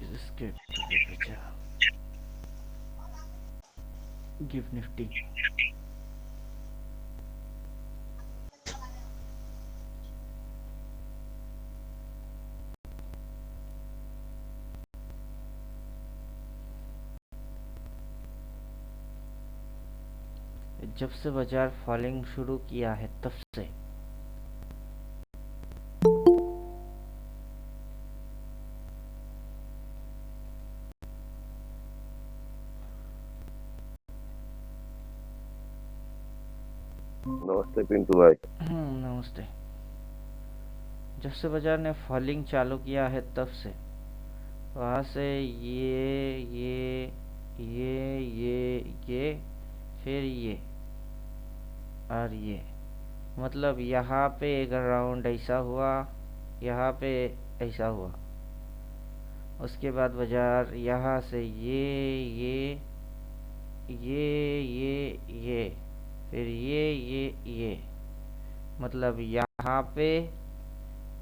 escape to the bazaar. Give Nifty. जब से बाजार फॉलिंग शुरू किया है तब से नमस्ते पिंटू भाई। नमस्ते। जब से बाजार ने फॉलिंग चालू किया है तब से वहाँ से ये फिर ये और ये, मतलब यहाँ पे एक राउंड ऐसा हुआ, यहाँ पे ऐसा हुआ, उसके बाद बाजार यहाँ से ये फिर ये, मतलब यहाँ पे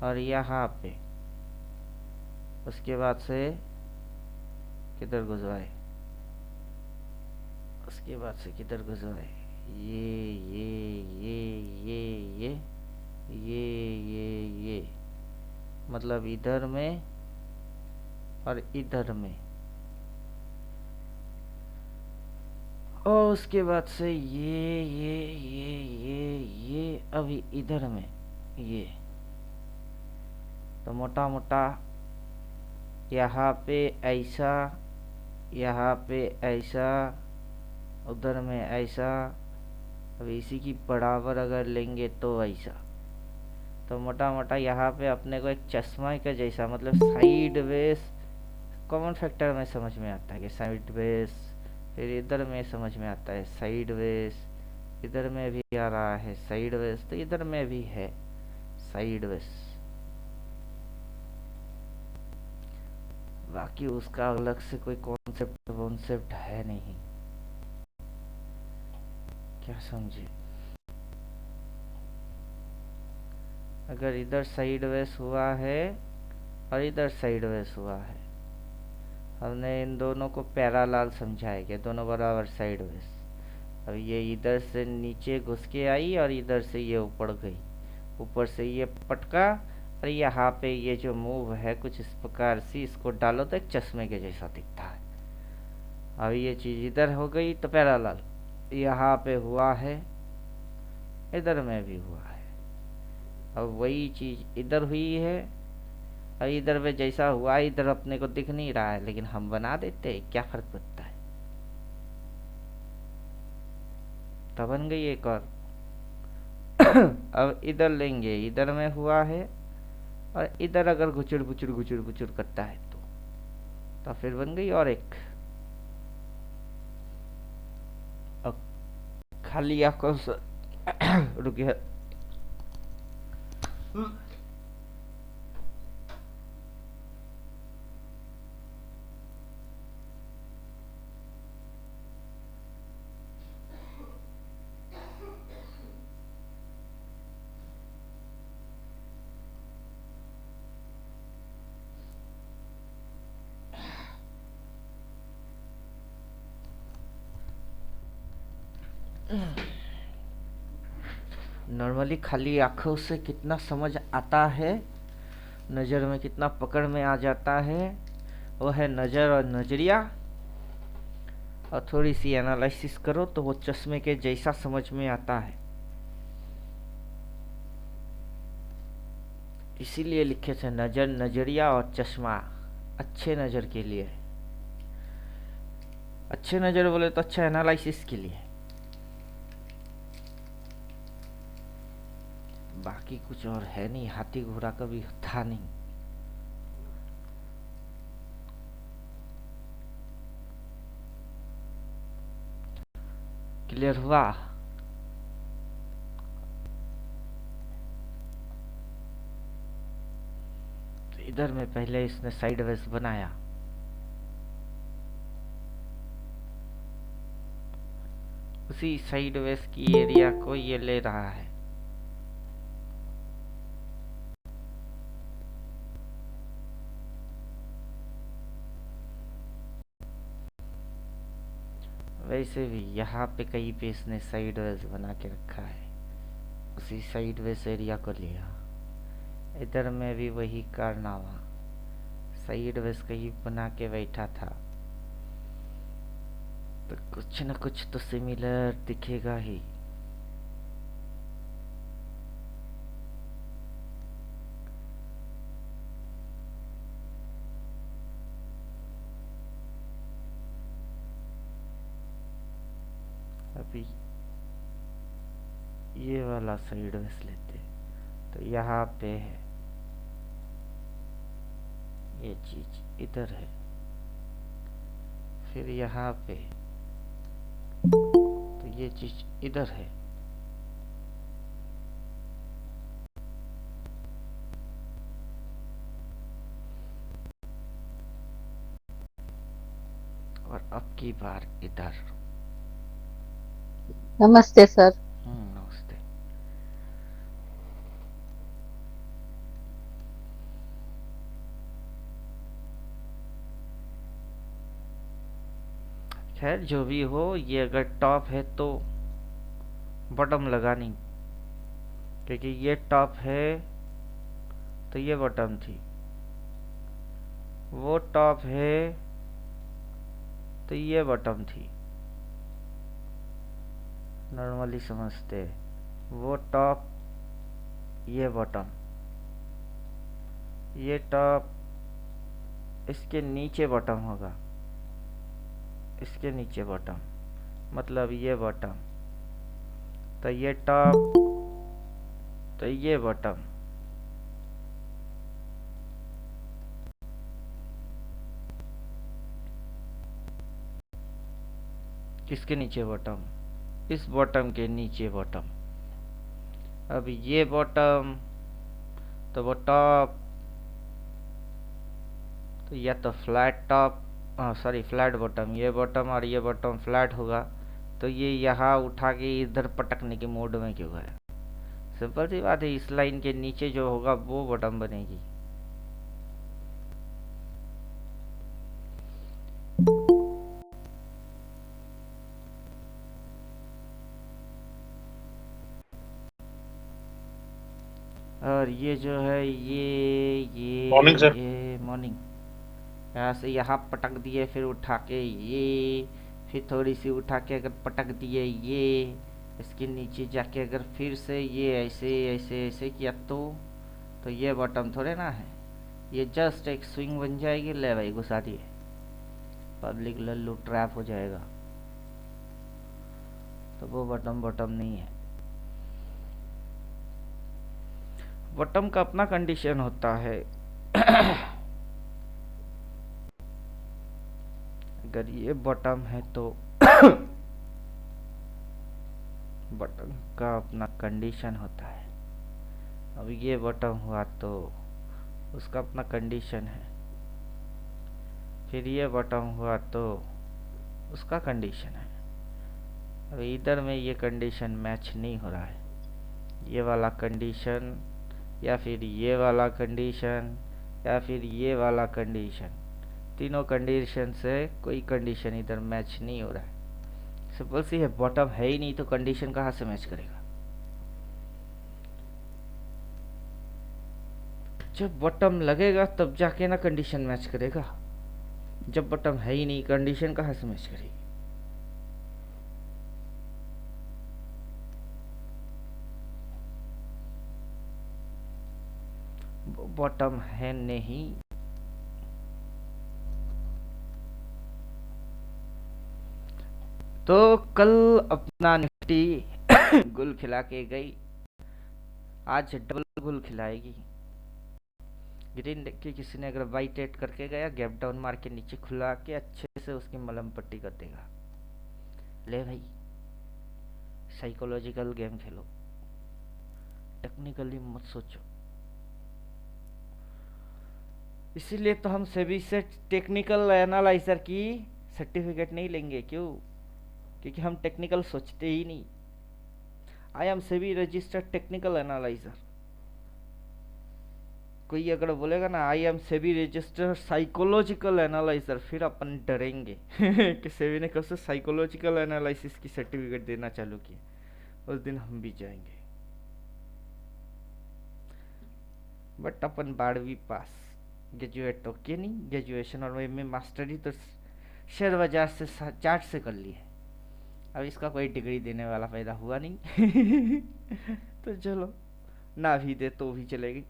और यहाँ पे, उसके बाद से किधर गुजराए, उसके बाद से किधर गुजराए, ये ये ये, मतलब इधर में और इधर में, और उसके बाद से ये अभी इधर में ये, तो मोटा मोटा यहाँ पे ऐसा, यहाँ पे ऐसा, उधर में ऐसा, अब इसी की बराबर अगर लेंगे तो ऐसा, तो मोटा मोटा यहाँ पे अपने को एक चश्मा का जैसा, मतलब साइड वेज कॉमन फैक्टर में समझ में आता है कि साइड वेज, फिर इधर में समझ में आता है साइड वेज, इधर में भी आ रहा है साइड वेज, तो इधर में भी है साइड वेज। बाकी उसका अलग से कोई कॉन्सेप्ट है नहीं, क्या समझे। अगर इधर साइड वेज हुआ है और इधर साइड वेज हुआ है, हमने इन दोनों को पैरेलल समझा है कि दोनों बराबर साइड वेज। अब ये इधर से नीचे घुस के आई और इधर से ये ऊपर गई, ऊपर से ये पटका, और यहाँ पे ये जो मूव है कुछ इस प्रकार से, इसको डालो तो एक चश्मे के जैसा दिखता है। अब ये चीज़ इधर हो गई तो पैरेलल, यहाँ पे हुआ है, इधर में भी हुआ है। अब वही चीज़ इधर हुई है, और इधर में जैसा हुआ इधर अपने को दिख नहीं रहा है, लेकिन हम बना देते हैं, क्या फर्क पड़ता है। तो बन गई एक और। अब इधर लेंगे, इधर में हुआ है, और इधर अगर गुचुर गुचुर गुचुर गुचुर करता है तो फिर बन गई और एक। अब खाली आंखों से रुकिए। नॉर्मली खाली आंखों से कितना समझ आता है, नज़र में कितना पकड़ में आ जाता है, वो है नज़र और नज़रिया, और थोड़ी सी एनालिसिस करो तो वो चश्मे के जैसा समझ में आता है। इसीलिए लिखे थे नज़र, नज़रिया और चश्मा, अच्छे नज़र के लिए। अच्छे नज़र बोले तो अच्छा एनालिसिस के लिए, बाकी कुछ और है नहीं, हाथी घोड़ा कभी था नहीं। क्लियर हुआ। तो इधर में पहले इसने साइड वेज बनाया, उसी साइड वेज की एरिया को ये ले रहा है, वैसे भी यहाँ पे कहीं पे इसने साइडवेज बना के रखा है, उसी साइडवेज एरिया को लिया। इधर में भी वही कारनामा, साइडवेज कहीं बना के बैठा था, तो कुछ न कुछ तो सिमिलर दिखेगा ही। अभी ये वाला साइडवेज लेते, तो यहाँ पे है ये चीज, इधर है, फिर यहाँ पे तो ये चीज इधर है। और अब की बार इधर। नमस्ते सर। नमस्ते। खैर जो भी हो, ये अगर टॉप है तो बॉटम लगानी, क्योंकि ये टॉप है तो ये बॉटम थी, वो टॉप है तो ये बॉटम थी। नॉर्मली समझते, वो टॉप ये बॉटम, ये टॉप इसके नीचे बॉटम होगा, इसके नीचे बॉटम, मतलब ये बॉटम, तो ये टॉप तो ये बॉटम। किसके नीचे बॉटम? इस बॉटम के नीचे बॉटम। अब ये बॉटम तो वो टॉप, तो या तो flat top, sorry flat bottom, ये बॉटम और ये बॉटम फ्लैट होगा, तो ये यहाँ उठा के इधर पटकने के मोड में क्यों गया? सिंपल सी बात है, इस लाइन के नीचे जो होगा वो बॉटम बनेगी। और ये जो है मॉर्निंग सर। ये मॉर्निंग, यहाँ से यहाँ पटक दिए, फिर उठा के ये, फिर थोड़ी सी उठा के अगर पटक दिए ये, इसके नीचे जाके अगर फिर से ये ऐसे ऐसे ऐसे किया तो ये बॉटम थोड़े ना है, ये जस्ट एक स्विंग बन जाएगी। ले भाई घुसा दिए, पब्लिक लल्लू ट्रैप हो जाएगा, तो वो बॉटम बॉटम नहीं है। बॉटम का अपना कंडीशन होता है। अगर ये बॉटम है तो बॉटम का अपना कंडीशन होता है। अब ये बॉटम हुआ तो उसका अपना कंडीशन है, फिर ये बॉटम हुआ तो उसका कंडीशन है। अब इधर में ये कंडीशन मैच नहीं हो रहा है, ये वाला कंडीशन या फिर ये वाला कंडीशन या फिर ये वाला कंडीशन, तीनों कंडीशन से कोई कंडीशन इधर मैच नहीं हो रहा है। सिंपल सी है, बॉटम है ही नहीं तो कंडीशन कहाँ से मैच करेगा? जब बॉटम लगेगा तब जाके ना कंडीशन मैच करेगा, जब बॉटम है ही नहीं कंडीशन कहाँ से मैच करेगी? बॉटम है नहीं। तो कल अपना निफ्टी गुल खिला के गई, आज डबल गुल खिलाएगी। ग्रीन देख के किसी ने अगर बाई ट्रेड करके गया, गैप डाउन मार के नीचे खुला के अच्छे से उसकी मलम पट्टी कर देगा। ले भाई, साइकोलॉजिकल गेम खेलो, टेक्निकली मत सोचो। इसीलिए तो हम सेबी से टेक्निकल एनालाइजर की सर्टिफिकेट नहीं लेंगे। क्यों? क्योंकि हम टेक्निकल सोचते ही नहीं। I am SEBI registered technical analyser. कोई अगर बोलेगा ना I am SEBI registered psychological analyser, फिर अपन डरेंगे कि सेबी ने कब से साइकोलॉजिकल एनालिसिस की सर्टिफिकेट देना चालू किया, उस दिन हम भी जाएंगे। बट अपन 12वीं पास, ग्रेजुएट तो किए नहीं, ग्रेजुएशन और एमए मास्टरी तो शेयर बाजार से चार्ट से कर ली है। अब इसका कोई डिग्री देने वाला पैदा हुआ नहीं तो चलो, ना भी दे तो भी चलेगी।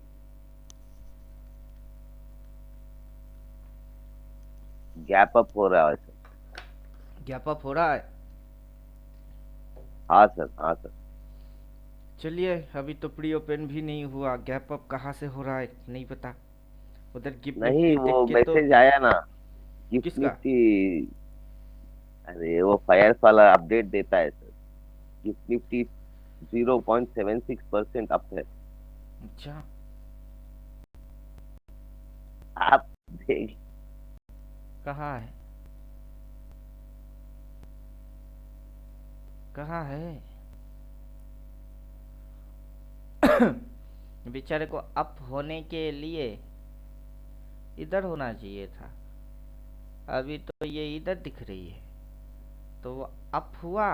गैप अप हो रहा है सर। गैप अप हो रहा है। हाँ सर, हाँ सर। चलिए, अभी तो प्री ओपन भी नहीं हुआ, गैप अप कहाँ से हो रहा है नहीं पता। उधर गिफ्ट नहीं, निफ्टी देख वो के तो। मैसेज आया ना, गिफ्ट किसका? निफ्टी। अरे वो फायर वाला अपडेट देता है सर। गिफ्ट निफ्टी 0.76% अप है। अच्छा, आप देख। कहाँ है, कहाँ है? बेचारे को अप होने के लिए इधर होना चाहिए था, अभी तो ये इधर दिख रही है। तो वो अप हुआ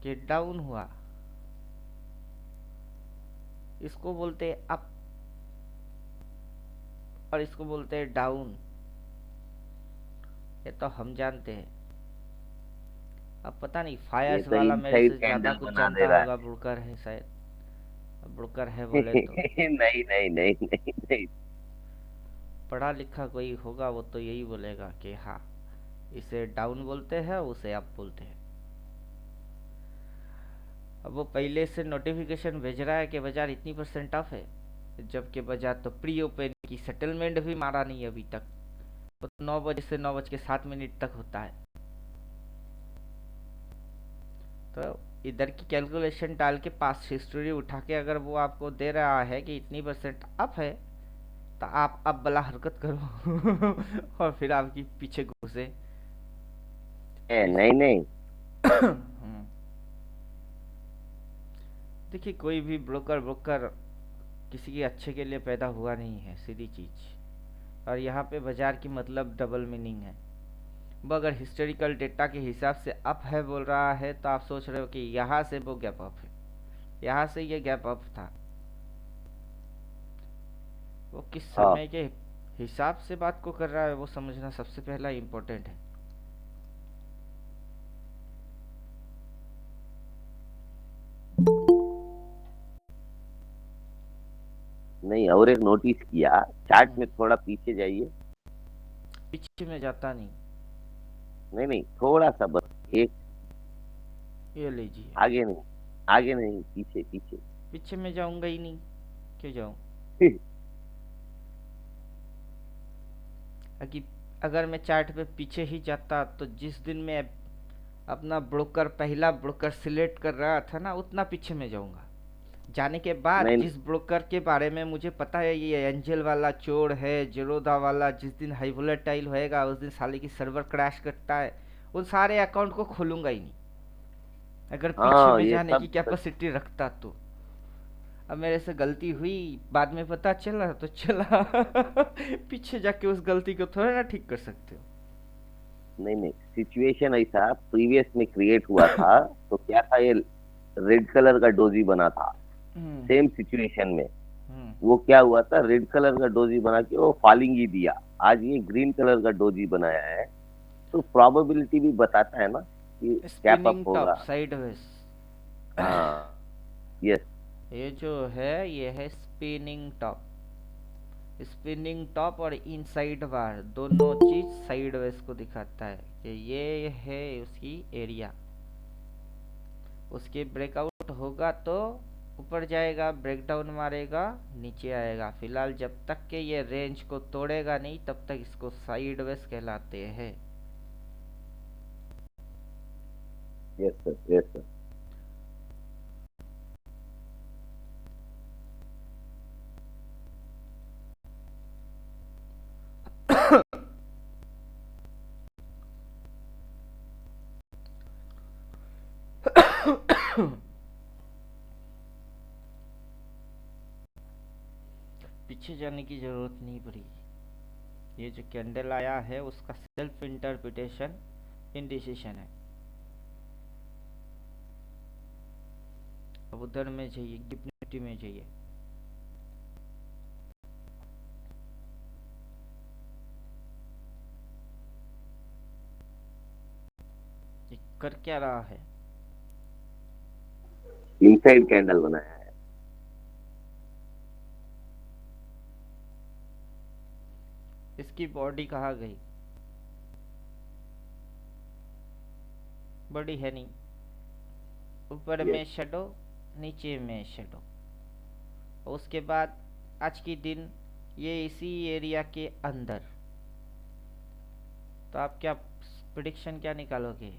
कि डाउन हुआ? इसको बोलते हैं अप और इसको बोलते हैं डाउन, ये तो हम जानते हैं। अब पता नहीं, ये फायर्स तो वाला मेरे इनसाइड से ज्यादा कैंडल कुछ बना दे जानता रहा होगा, ब्रोकर है शायद, ब्रोकर है है। बोले तो। नहीं नहीं नहीं नहीं नहीं। पढ़ा लिखा कोई होगा वो तो यही बोलेगा कि हाँ, इसे डाउन बोलते हैं, उसे अप बोलते हैं। अब वो पहले से नोटिफिकेशन भेज रहा है कि बाजार इतनी परसेंट अप है, जबकि बाजार तो प्री ओपन की सेटलमेंट भी मारा नहीं अभी तक। वो 9 बजे से 9:07 तक होता है। तो इधर की कैलकुलेशन डाल के पास्ट हिस्ट्री उठा के अगर वो आपको दे रहा है कि इतनी परसेंट अप है, तो आप अब भला हरकत करो और फिर आपकी पीछे घुसे। नहीं नहीं। देखिए, कोई भी ब्रोकर ब्रोकर किसी के अच्छे के लिए पैदा हुआ नहीं है, सीधी चीज। और यहाँ पे बाजार की मतलब डबल मीनिंग है। वो अगर हिस्टोरिकल डेटा के हिसाब से अप है बोल रहा है, तो आप सोच रहे हो कि यहाँ से वो गैप अप है, यहाँ से ये गैप अप था। वो किस हाँ, समय के हिसाब से बात को कर रहा है, वो समझना सबसे पहला इम्पोर्टेंट है। नहीं, और एक नोटिस किया, चार्ट हम्म, में थोड़ा पीछे जाइए। पीछे में जाता नहीं। नहीं नहीं, थोड़ा सा बस, एक ये लीजिए। आगे नहीं, आगे नहीं, पीछे पीछे। पीछे में जाऊंगा ही नहीं, क्यों जाऊं? अगर अगर मैं चार्ट पे पीछे ही जाता, तो जिस दिन मैं अपना ब्रोकर, पहला ब्रोकर सिलेक्ट कर रहा था ना, उतना पीछे में जाऊंगा। जाने के बाद नहीं जिस ब्रोकर के बारे में मुझे पता है ये एंजल वाला चोर है, जेरोदा वाला, जिस दिन हाई वोलेटाइल होएगा उस दिन साले की सर्वर क्रैश करता है, उन सारे अकाउंट को खोलूंगा ही नहीं, अगर पीछे हाँ, में ये जाने सब की कैपेसिटी रखता तो। अब मेरे से गलती हुई, बाद में पता चला तो चला पीछे जाके उस गलती को थोड़ा ना ठीक कर सकते हो। नहीं नहीं, सिचुएशन ऐसा प्रीवियस में क्रिएट हुआ था, तो क्या था, ये रेड कलर का डोजी बना था हम्म। सेम सिचुएशन में। हम्म। वो क्या हुआ था, रेड कलर का डोजी बना के वो फॉलिंग ही दिया। आज ये ग्रीन कलर का डोजी बनाया है, तो प्रोबेबिलिटी भी बताता है ना कि गैप अप स्पिनिंग टॉप होगा। साइडवेज। हाँ, यस। ये जो है ये है स्पिनिंग टॉप। स्पिनिंग टॉप और इनसाइड बार दोनों चीज साइडवेज को दिखाता है कि ये है उसकी एरिया। उसके ब्रेकआउट होगा तो ऊपर जाएगा, ब्रेकडाउन मारेगा, नीचे आएगा। फिलहाल जब तक के ये रेंज को तोड़ेगा नहीं, तब तक इसको साइडवेज कहलाते हैं। Yes sir, yes sir. पीछे जाने की जरूरत नहीं पड़ेगी। ये जो कैंडल आया है उसका सेल्फ इंटरप्रिटेशन इंडिसिशन है। अब उधर में जाइए, गिफ्ट निफ्टी में जाइए। ये कर क्या रहा है? इनसाइड कैंडल बनाया है। इसकी बॉडी कहाँ गई? बॉडी है नहीं। ऊपर में यस, शेडो, नीचे में शेडो। उसके बाद आज की दिन ये इसी एरिया के अंदर। तो आप क्या प्रिडिक्शन क्या निकालोगे?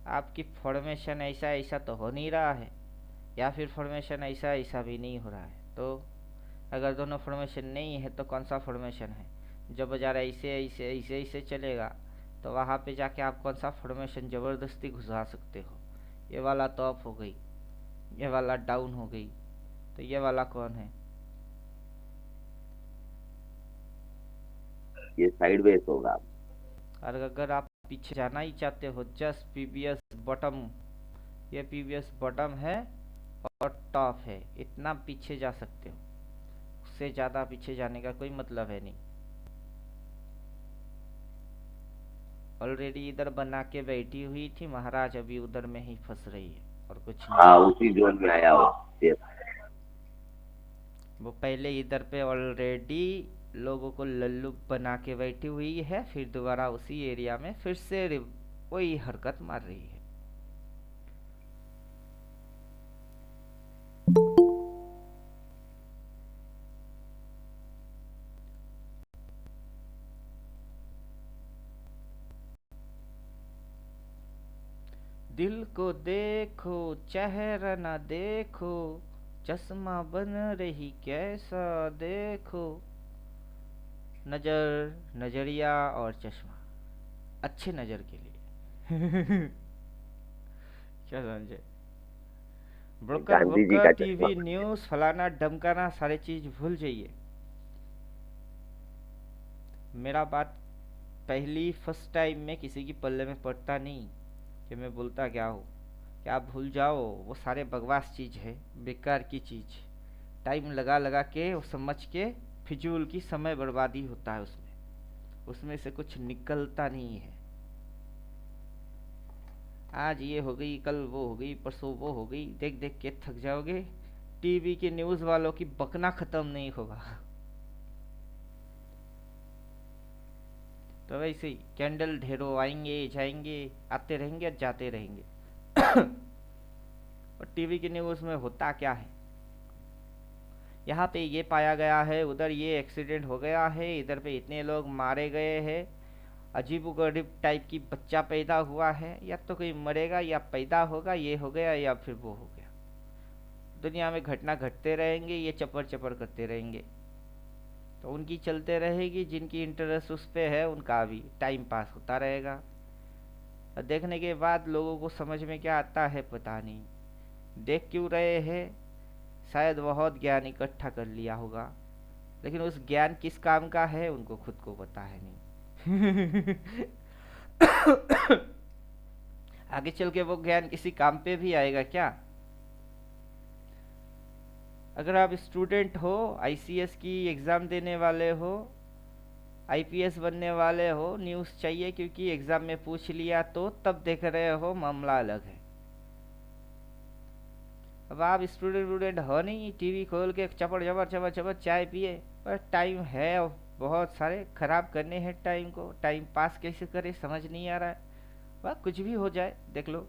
आपकी फॉर्मेशन ऐसा ऐसा तो हो नहीं रहा है, या फिर फॉर्मेशन ऐसा ऐसा भी नहीं हो रहा है। तो अगर दोनों फॉर्मेशन नहीं है तो कौन सा फॉर्मेशन है? जब बाजार ऐसे ऐसे ऐसे ऐसे चलेगा तो वहाँ पे जाके आप कौन सा फॉर्मेशन ज़बरदस्ती घुसा सकते हो? ये वाला तो अप हो गई, ये वाला डाउन हो गई, तो ये वाला कौन है? ये साइडवेज होगा। और अगर आप पीछे जाना ही चाहते हो, जस्ट पीवीएस बॉटम, ये पीवीएस बॉटम है और टॉप है, इतना पीछे जा सकते हो। उससे ज़्यादा पीछे जाने का कोई मतलब है नहीं। ऑलरेडी इधर बना के बैठी हुई थी महाराज, अभी उधर में ही फंस रही है और कुछ नहीं। हाँ, उसी जोन में आया हो। यस, वो पहले इधर पे ऑलरेडी लोगों को लल्लू बना के बैठी हुई है, फिर दोबारा उसी एरिया में फिर से वही हरकत मार रही है। दिल को देखो चेहरा ना देखो, चश्मा बन रही कैसा देखो। नजर, नजरिया और चश्मा अच्छे नजर के लिए। क्या समझे? ब्रोकर गांधी जी ब्रोकर का चश्मा। टीवी न्यूज़ फलाना ढमकाना सारे चीज भूल जाइए। मेरा बात पहली फर्स्ट टाइम में किसी की पल्ले में पड़ता नहीं कि मैं बोलता क्या हूँ। क्या आप भूल जाओ, वो सारे बकवास चीज़ है, बेकार की चीज़। टाइम लगा लगा के वो समझ के फिजूल की समय बर्बादी होता है उसमें। उसमें से कुछ निकलता नहीं है। आज ये हो गई, कल वो हो गई, परसों वो हो गई, देख देख के थक जाओगे। टीवी के न्यूज़ वालों की बकना ख़त्म नहीं होगा। तो वैसे ही कैंडल ढेरों आएंगे जाएंगे, आते रहेंगे जाते रहेंगे। और टीवी की न्यूज़ में होता क्या है? यहाँ पे ये पाया गया है, उधर ये एक्सीडेंट हो गया है, इधर पे इतने लोग मारे गए हैं, अजीबोगरीब टाइप की बच्चा पैदा हुआ है, या तो कोई मरेगा या पैदा होगा, ये हो गया या फिर वो हो गया। दुनिया में घटना घटते रहेंगे, ये चपर चपर करते रहेंगे। तो उनकी चलते रहेगी, जिनकी इंटरेस्ट उस पे है उनका भी टाइम पास होता रहेगा। और देखने के बाद लोगों को समझ में क्या आता है पता नहीं। देख क्यों रहे हैं? शायद बहुत ज्ञान इकट्ठा कर लिया होगा, लेकिन उस ज्ञान किस काम का है उनको खुद को पता है नहीं। आगे चल के वो ज्ञान किसी काम पे भी आएगा क्या? अगर आप स्टूडेंट हो, आईसीएस की एग्ज़ाम देने वाले हो, आईपीएस बनने वाले हो, न्यूज़ चाहिए क्योंकि एग्ज़ाम में पूछ लिया, तो तब देख रहे हो, मामला अलग है। अब आप स्टूडेंट हो नहीं, टीवी खोल के चपड़ चपड़ चपड़ चपड़ चाय पिए, पर टाइम है बहुत सारे, खराब करने हैं टाइम को। टाइम पास कैसे करे समझ नहीं आ रहा है। वह कुछ भी हो जाए देख लो।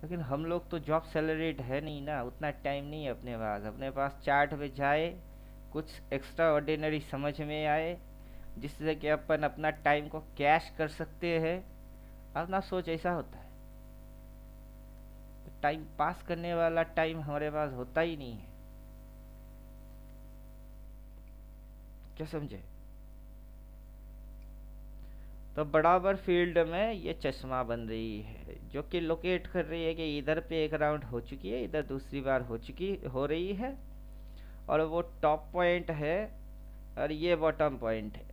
लेकिन हम लोग तो जॉब सैलरीड है नहीं ना, उतना टाइम नहीं है अपने पास। अपने पास चार्ट पे जाए, कुछ एक्स्ट्रा ऑर्डिनरी समझ में आए, जिससे कि अपन अपना टाइम को कैश कर सकते हैं। अपना सोच ऐसा होता है। तो टाइम पास करने वाला टाइम हमारे पास होता ही नहीं है। क्या समझे? तो बराबर फील्ड में ये चश्मा बन रही है, जो कि लोकेट कर रही है कि इधर पे एक राउंड हो चुकी है, इधर दूसरी बार हो रही है, और वो टॉप पॉइंट है और ये बॉटम पॉइंट है।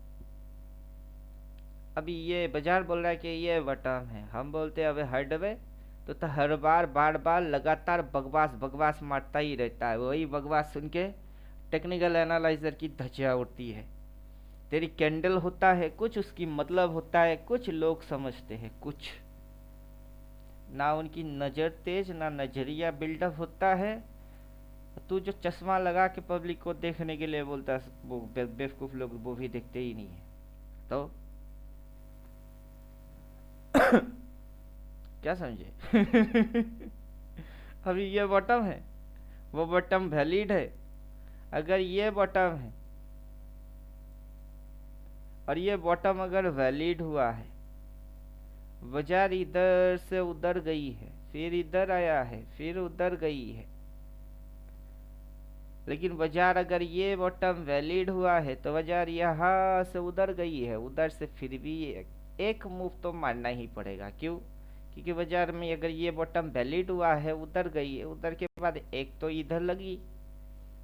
अभी ये बाजार बोल रहा है कि ये बॉटम है, हम बोलते हैं अबे हट बे, तो हर बार बार बार लगातार बकवास बकवास मारता ही रहता है। वही बकवास सुन के टेक्निकल एनालाइजर की धज्जियां उड़ती है। तेरी कैंडल होता है कुछ, उसकी मतलब होता है कुछ, लोग समझते हैं कुछ। ना उनकी नज़र तेज, ना नजरिया बिल्डअप होता है। तू जो चश्मा लगा के पब्लिक को देखने के लिए बोलता है, वो बेवकूफ लोग वो भी देखते ही नहीं है। तो क्या समझे? अभी ये बॉटम है, वो बॉटम वैलिड है। अगर ये बॉटम है और ये बॉटम अगर वैलिड हुआ है, बाजार इधर से उधर गई है, फिर इधर आया है, फिर उधर गई है, लेकिन बाजार अगर ये बॉटम वैलिड हुआ है तो बाजार यहाँ से उधर गई है, उधर से फिर भी एक मूव तो मारना ही पड़ेगा। क्यों? क्योंकि बाजार में अगर ये बॉटम वैलिड हुआ है, उधर गई है, उधर के बाद एक तो इधर लगी,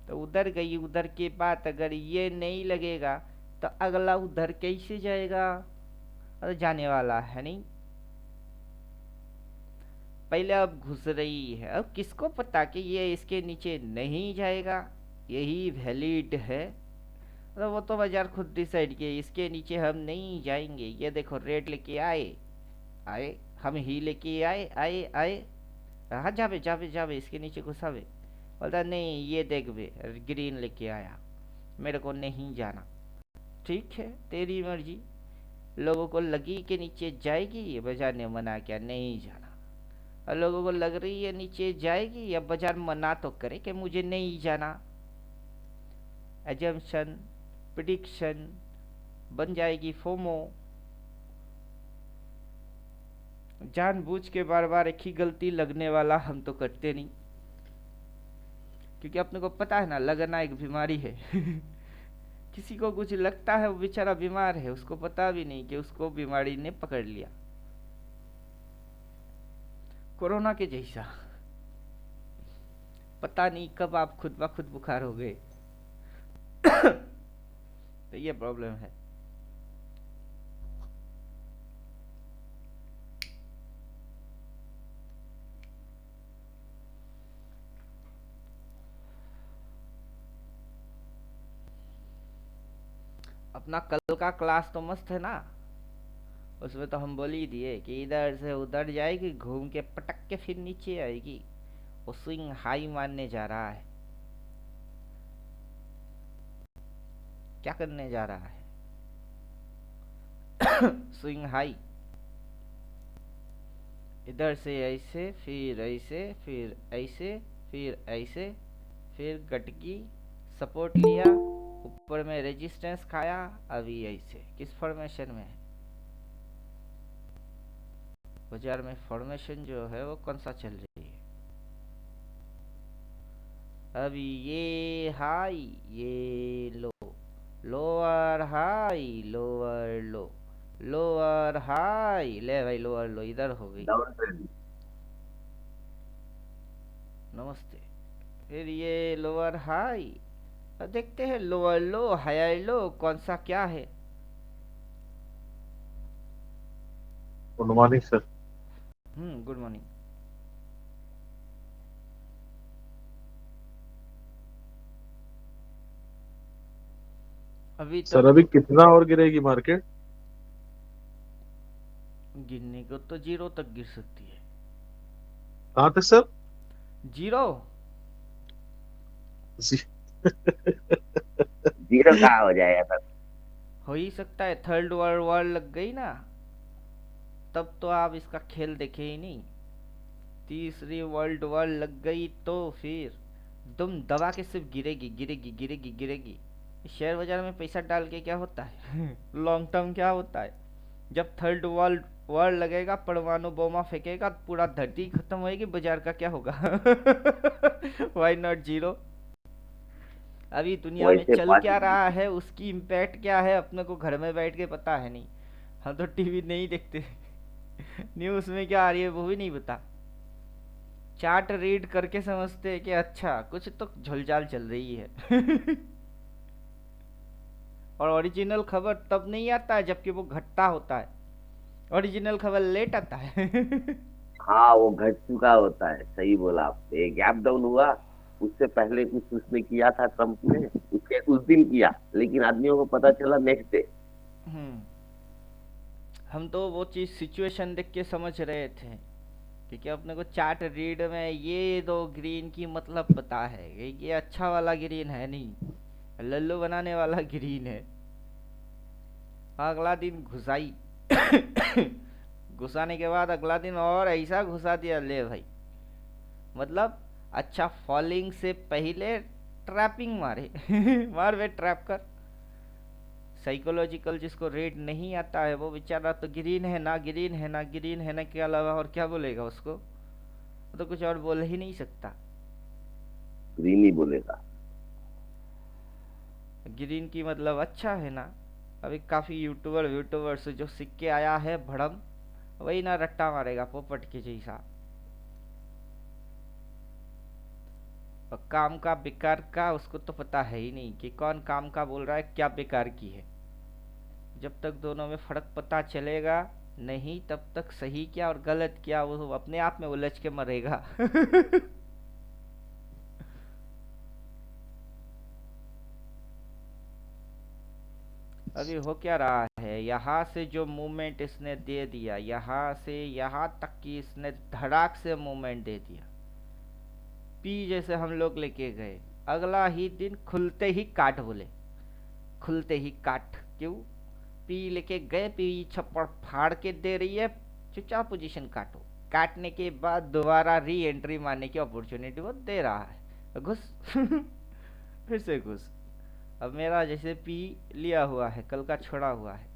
तो उधर गई, उधर के बाद अगर ये नहीं लगेगा तो अगला उधर कैसे जाएगा? अरे जाने वाला है नहीं। पहले अब घुस रही है, अब किसको पता कि ये इसके नीचे नहीं जाएगा, यही वैलिड है। तो वो तो बाजार खुद डिसाइड किए, इसके नीचे हम नहीं जाएंगे। ये देखो रेड लेके आए, हम ही लेके आए। हाँ जावे जावे जावे, इसके नीचे घुसावे। बोलता नहीं, ये देख बे ग्रीन लेके आया, मेरे को नहीं जाना। ठीक है, तेरी मर्जी। लोगों को लगी के नीचे जाएगी, बाजार ने मना किया नहीं जाना, और लोगों को लग रही है नीचे जाएगी, या बाजार मना तो करे कि मुझे नहीं जाना। एजम्पशन, प्रिडिक्शन बन जाएगी फोमो। जानबूझ के बार बार एक ही गलती लगने वाला हम तो करते नहीं, क्योंकि अपने को पता है ना, लगना एक बीमारी है। किसी को कुछ लगता है, वो बेचारा बीमार है, उसको पता भी नहीं कि उसको बीमारी ने पकड़ लिया। कोरोना के जैसा, पता नहीं कब आप खुद ब खुद बुखार हो गए। तो ये प्रॉब्लम है। अपना कल का क्लास तो मस्त है ना, उसमें तो हम बोल ही दिए कि इधर से उधर जाएगी, घूम के पटक के फिर नीचे आएगी। वो स्विंग हाई मारने जा रहा है। क्या करने जा रहा है? स्विंग हाई, इधर से ऐसे, फिर ऐसे, फिर ऐसे, फिर ऐसे, फिर गटकी सपोर्ट लिया, ऊपर में रेजिस्टेंस खाया, अभी ऐसे। किस फॉर्मेशन में है बाजार में? फॉर्मेशन जो है वो कौन सा चल रही है? अभी ये हाई, ये low, lower high, lower low, lower high. ले भाई, लोअर लो इधर हो गई, नमस्ते। फिर ये लोअर हाई, अब देखते हैं लोअर लो हायर लो कौन सा क्या है। Good morning sir. Good morning. अभी सर तक अभी कितना और गिरेगी मार्केट? गिरने को तो जीरो तक गिर सकती है। कहाँ तक सर? जीरो? जीरो कहाँ हो जाएगा सर? हो ही सकता है, थर्ड वर्ल्ड वॉर लग गई ना, तब तो आप इसका खेल देखे ही नहीं। तीसरी वर्ल्ड वॉर लग गई तो फिर तुम दबा के सिर्फ गिरेगी गिरेगी गिरेगी गिरेगी। शेयर बाजार में पैसा डाल के क्या होता है? लॉन्ग टर्म क्या होता है? जब थर्ड वर्ल्ड वॉर लगेगा, परमाणु बोमा फेंकेगा, पूरा धरती खत्म होएगी, बाजार का क्या होगा? Why not zero? अभी दुनिया में वैसे चल क्या रहा है, उसकी इम्पैक्ट क्या है, अपने को घर में बैठ के पता है नहीं। हम तो टीवी नहीं देखते। न्यूज़ में क्या आ रही है वो भी नहीं पता। चार्ट रीड करके समझते हैं कि अच्छा कुछ तो झुलझाल चल रही है। और ओरिजिनल खबर तब नहीं आता है जबकि वो घटता होता है। ओरिजिनल खबर लेट आता है। हाँ, वो घट चुका होता है, सही बोला आपने। एक गैप डाउन हुआ, उससे पहले कुछ उसने किया था ट्रम्प ने, उसके उस दिन किया, लेकिन आदमियों को पता चला नेक्स्ट डे। हम्म। हम तो वो चीज़ सिचुएशन देख के समझ रहे थे, क्योंकि अपने को चार्ट रीड में ये दो ग्रीन की मतलब पता है कि ये अच्छा वाला ग्रीन है नहीं, लल्लू बनाने वाला ग्रीन है। अगला दिन घुसाई। घुसाने के बाद अगला दिन और ऐसा घुसा दिया, ले भाई। मतलब अच्छा फॉलिंग से पहले ट्रैपिंग मारे। मार वे ट्रैप कर। साइकोलॉजिकल जिसको रीड नहीं आता है वो बेचारा तो ग्रीन है ना, ग्रीन है ना, ग्रीन है ना के अलावा और क्या बोलेगा उसको। वो तो कुछ और बोल ही नहीं सकता। ग्रीन ही बोलेगा। ग्रीन की मतलब अच्छा है ना। अभी काफ़ी यूट्यूबर्स जो सीख के आया है भड़म, वही ना रट्टा मारेगा पोपट के जैसा। और काम का बेकार का उसको तो पता है ही नहीं कि कौन काम का बोल रहा है, क्या बेकार की है। जब तक दोनों में फर्क पता चलेगा नहीं, तब तक सही क्या और गलत क्या वो अपने आप में उलझ के मरेगा। अभी हो क्या रहा है, यहाँ से जो मूवमेंट इसने दे दिया, यहाँ से यहाँ तक कि इसने धड़ाक से मूवमेंट दे दिया। पी जैसे हम लोग लेके गए, अगला ही दिन खुलते ही काट बोले। खुलते ही काट क्यों? पी लेके गए, पी छप्पड़ फाड़ के दे रही है, चुपचाप पोजीशन काटो। काटने के बाद दोबारा री एंट्री मारने की अपॉर्चुनिटी वो दे रहा है, घुस। फिर से घुस। अब मेरा जैसे पी लिया हुआ है, कल का छोड़ा हुआ है,